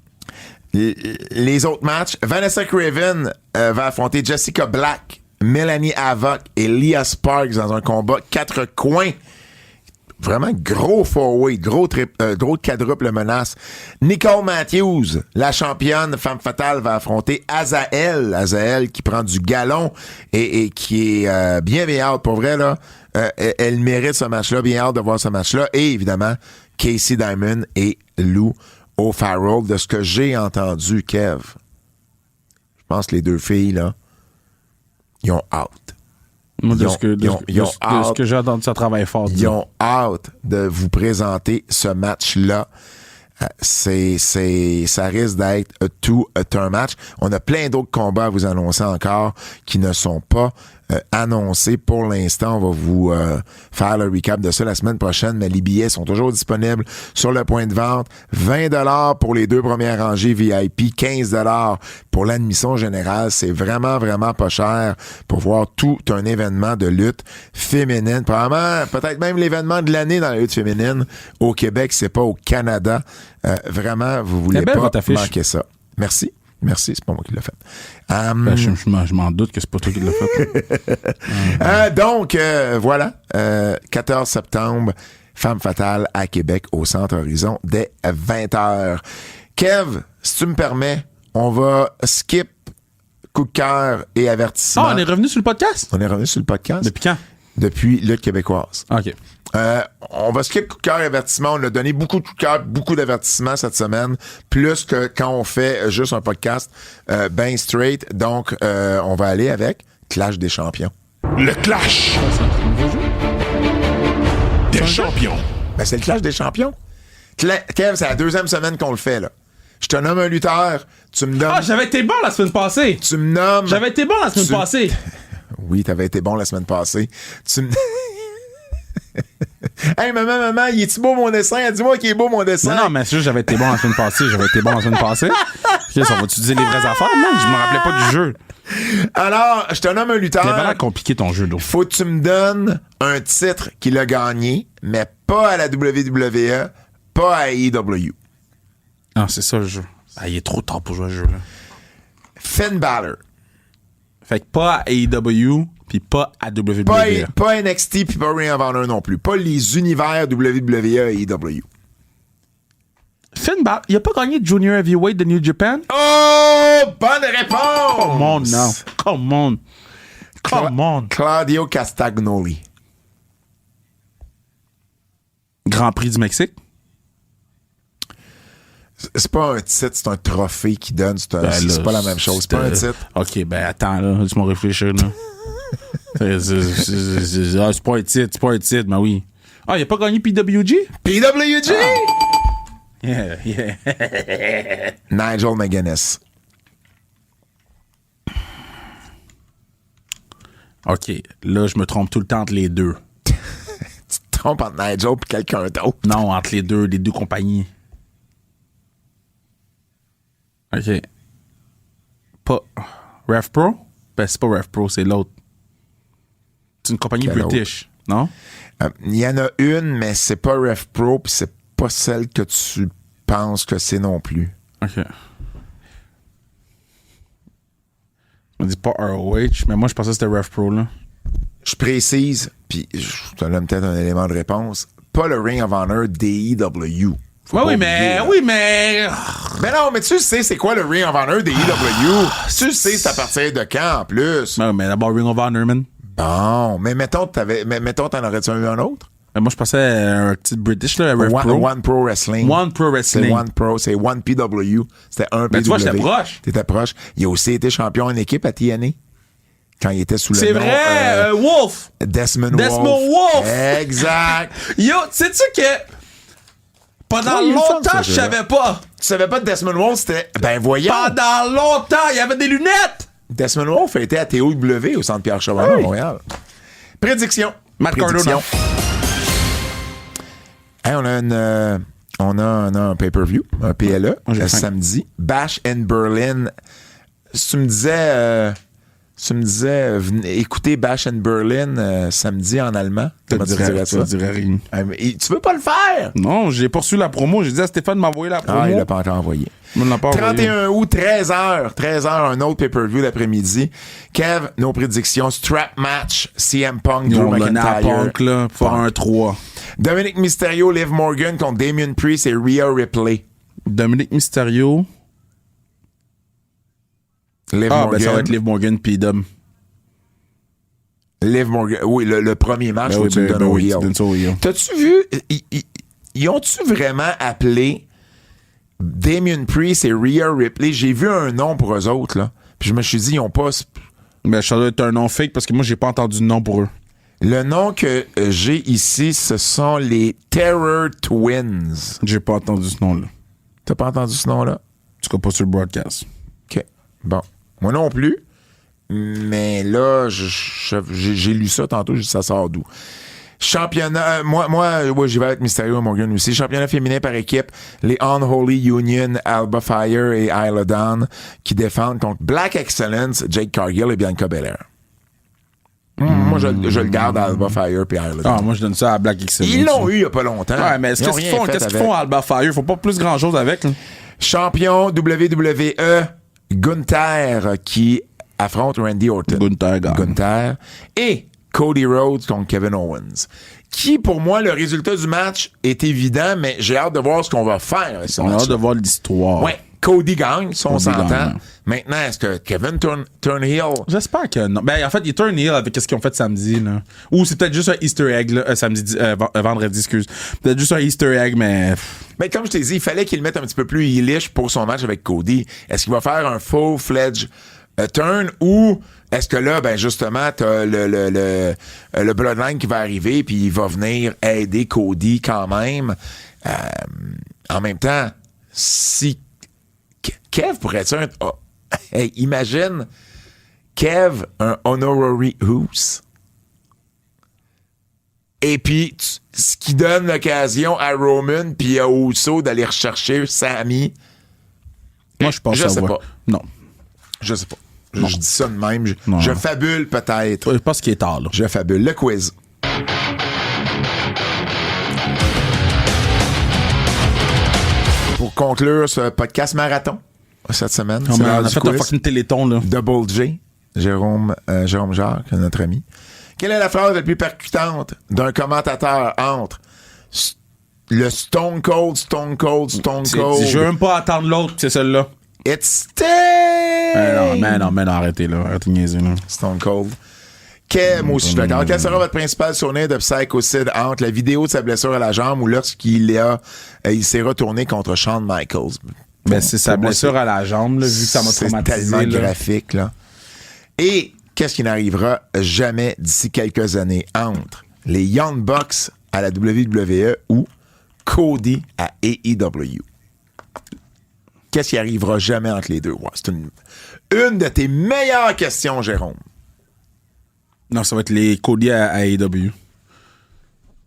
Les autres matchs, Vanessa Craven va affronter Jessica Black, Melanie Havoc et Leah Sparks dans un combat 4 coins. Vraiment gros four-way, gros quadruple menace. Nicole Matthews, la championne femme fatale, va affronter Azael. Azael qui prend du galon et qui est bien hâte. Pour vrai, là, elle mérite ce match-là. Bien hâte de voir ce match-là. Et évidemment, Casey Diamond et Lou O'Farrell. De ce que j'ai entendu, Kev, je pense que les deux filles, là, ils ont hâte. Moi, de ce que j'ai entendu, ça travaille fort. Ils ont hâte de vous présenter ce match-là. Ça risque d'être tout un match. On a plein d'autres combats à vous annoncer encore qui ne sont pas annoncés pour l'instant. On va vous faire le recap de ça la semaine prochaine, mais les billets sont toujours disponibles sur le point de vente. 20$ pour les 2 premières rangées VIP, 15$ pour l'admission générale. C'est vraiment, vraiment pas cher pour voir tout un événement de lutte féminine. Probablement, peut-être même l'événement de l'année dans la lutte féminine au Québec, c'est pas au Canada. Vraiment, vous voulez pas manquer ça. Merci, c'est pas moi qui l'ai fait. Je m'en doute que c'est pas toi qui l'as fait. Donc, voilà, 14 septembre, Femme fatale à Québec au Centre Horizon dès 20h. Kev, si tu me permets, on va skip coup de cœur et avertissement. Ah, on est revenu sur le podcast? On est revenu sur le podcast. Depuis quand? Depuis Lutte québécoise. OK. On va skip coup de cœur et avertissement. On a donné beaucoup de coup de cœur, beaucoup d'avertissements cette semaine, plus que quand on fait juste un podcast ben straight. Donc, on va aller avec Clash des champions. Le Clash des champions. Ben, c'est le Clash des champions. Kev, c'est la 2e semaine qu'on le fait, là. Je te nomme un lutteur, tu me donnes... Ah, j'avais été bon la semaine passée. Tu me nommes... J'avais été bon la semaine passée. Oui, t'avais été bon la semaine passée. Tu me... Hey, maman, il est-tu beau mon dessin? Dis-moi qu'il est beau mon dessin. Non, mais c'est juste j'avais été bon la semaine passée. Ça va-tu dire les vraies affaires, man? Je me rappelais pas du jeu. Alors, je te nomme un lutteur. C'est vraiment compliqué ton jeu, d'eau. Faut que tu me donnes un titre qu'il a gagné, mais pas à la WWE, pas à AEW. Ah, c'est ça le jeu. Ah, il est trop tard pour jouer à ce jeu-là. Finn Balor. Fait que pas à AEW, puis pas à WWE. Pas NXT, puis pas Ring of Honor non plus. Pas les univers WWE et AEW. Finn Balor, il a pas gagné Junior Heavyweight de New Japan? Oh! Bonne réponse! Come on, now. Come on. Claudio Castagnoli. Grand Prix du Mexique? C'est pas un titre, c'est un trophée qui donne. C'est pas la même chose. C'est pas un titre. OK, ben attends, là. Laisse-moi réfléchir, là. C'est pas un titre, mais oui. Ah, il a pas gagné PWG? PWG! Yeah. Nigel McGuinness. OK, là, je me trompe tout le temps entre les deux. Tu te trompes entre Nigel et quelqu'un d'autre? Non, entre les deux compagnies. OK. Pas Rev Pro? Ben, c'est pas Rev Pro, c'est l'autre. C'est une compagnie British, non? Il y en a une, mais c'est pas Rev Pro, puis c'est pas celle que tu penses que c'est non plus. OK. Je me dis pas ROH, mais moi, je pensais que c'était Rev Pro, là. Je précise, puis je te donne peut-être un élément de réponse, pas le Ring of Honor DEW. Oui, mais... Mais non, mais tu sais c'est quoi le Ring of Honor des EW? Tu sais c'est à partir de quand, en plus? Mais d'abord, Ring of Honor, man. Bon, mais mettons, t'en aurais-tu eu un autre? Moi, je pensais à un petit British, là, One Pro Wrestling. One Pro Wrestling. C'est One Pro, c'est One PW. C'était un PW. Ben, tu vois, j'étais proche. T'étais proche. Il a aussi été champion en équipe à TNA. Quand il était sous le nom... C'est vrai, Wolf. Desmond Wolf. Exact. Yo, sais-tu que pendant longtemps, je savais pas. Tu savais pas que Desmond Wolf, c'était... Ben voyons. Pendant longtemps, il y avait des lunettes. Desmond Wolf a été à TOW au Centre Pierre-Chevalier à Montréal. Prédiction. Matt Cardona. Hey, on a un pay-per-view, un PLE, samedi. Bash in Berlin. Si tu me disais, écoutez Bash in Berlin samedi en allemand, comment tu dirais ça? Je dirais rien. Tu veux pas le faire? Non, j'ai poursuivi la promo. J'ai dit à Stéphane de m'envoyer la promo. Ah, il l'a pas encore envoyé. 31 août, 13h, un autre pay-per-view l'après-midi. Kev, nos prédictions, strap match, CM Punk, Drew McIntyre. Punk, là, pour un 3. Dominic Mysterio, Liv Morgan contre Damien Priest et Rhea Ripley. Dominic Mysterio. Liv Morgan. Ben ça va être Liv Morgan puis Dom. Liv Morgan, oui, le premier match où tu me donnes au heel. T'as-tu vu, ils ont-tu vraiment appelé Damien Priest et Rhea Ripley? J'ai vu un nom pour eux autres, là. Puis je me suis dit, ils ont pas... Ben, ça doit être un nom fake parce que moi, j'ai pas entendu de nom pour eux. Le nom que j'ai ici, ce sont les Terror Twins. J'ai pas entendu ce nom-là. T'as pas entendu ce nom-là? En tout cas, pas sur le broadcast. OK. Bon. Moi non plus. Mais là, j'ai lu ça tantôt, j'ai dit ça sort d'où? Championnat, moi, j'y vais avec Mysterio Morgan aussi. Championnat féminin par équipe, les Unholy Union, Alba Fire et Isla Dawn, qui défendent contre Black Excellence, Jake Cargill et Bianca Belair. Moi, je le garde à Alba Fire et Isla Dawn. Ah, moi, je donne ça à Black Excellence. Ils l'ont eu il y a pas longtemps. Ouais, mais qu'est-ce qu'ils font à Alba Fire? Faut pas plus grand-chose avec. Là. Champion WWE, Gunther, qui affronte Randy Orton. Gunther. Et Cody Rhodes contre Kevin Owens. Qui, pour moi, le résultat du match est évident, mais j'ai hâte de voir ce qu'on va faire. On a hâte de voir l'histoire. Ouais. Cody gagne, si on s'entend. Maintenant, est-ce que Kevin turn heel? J'espère que non. Ben, en fait, il turn heel avec ce qu'ils ont fait samedi, là. Ou c'est peut-être juste un Easter egg, là, vendredi, excuse. Peut-être juste un Easter egg, mais... Mais comme je t'ai dit, il fallait qu'il le mette un petit peu plus heelish pour son match avec Cody. Est-ce qu'il va faire un full-fledged turn ou est-ce que là, ben justement, t'as le Bloodline qui va arriver puis il va venir aider Cody quand même. En même temps, si Kev pourrait être hey, imagine Kev, un honorary Hoos. Et puis, ce qui donne l'occasion à Roman puis à Uso d'aller rechercher Sami. Moi, je pense que ça sais va. pas. Non. Je sais pas. Je dis ça de même. Je fabule peut-être. Je pense qu'il est tard, là. Je fabule. Le quiz. Pour conclure ce podcast marathon cette semaine. On a fait un fucking téléthon, là. Double J. Jérôme Jacques, notre ami. Quelle est la phrase la plus percutante d'un commentateur entre le Stone Cold? Je veux même pas attendre l'autre, c'est celle-là. It's Sting! Mais non, arrêtez, là. Arrêtez de niaiser, là. Stone Cold. Moi aussi, je suis d'accord. Quel sera votre principal souvenir de Psycho Sid entre la vidéo de sa blessure à la jambe ou lorsqu'il s'est retourné contre Shawn Michaels? Ben, c'est sa blessure à la jambe, là, vu que ça m'a traumatisé. C'est tellement graphique, là. Et qu'est-ce qui n'arrivera jamais d'ici quelques années entre les Young Bucks à la WWE ou Cody à AEW? Qu'est-ce qui arrivera jamais entre les deux? Ouais, c'est une de tes meilleures questions, Jérôme. Non, ça va être les Cody à AEW.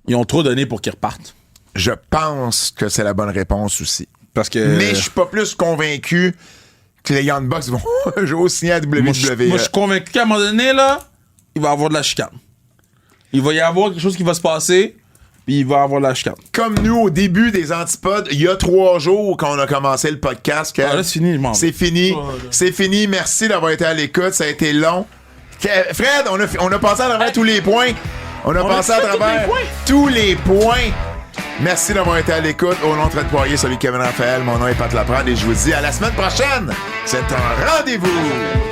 Ils ont trop donné pour qu'ils repartent. Je pense que c'est la bonne réponse aussi. Parce que... Mais je suis pas plus convaincu que les Young Bucks vont jouer signer à WWE. Moi, je suis convaincu qu'à un moment donné, là, il va y avoir de la chicane. Il va y avoir quelque chose qui va se passer, puis il va y avoir de la chicane. Comme nous, au début des Antipodes, il y a 3 jours quand on a commencé le podcast. Là, c'est fini, je m'en vais. C'est fini. C'est fini. Merci d'avoir été à l'écoute. Ça a été long. Fred, on a passé à travers tous les points. On a passé à travers tous les points. Merci d'avoir été à l'écoute. Au nom de Fred Poirier, celui de Kevin Raphaël, mon nom est Pat Laprade et je vous dis à la semaine prochaine. C'est un rendez-vous.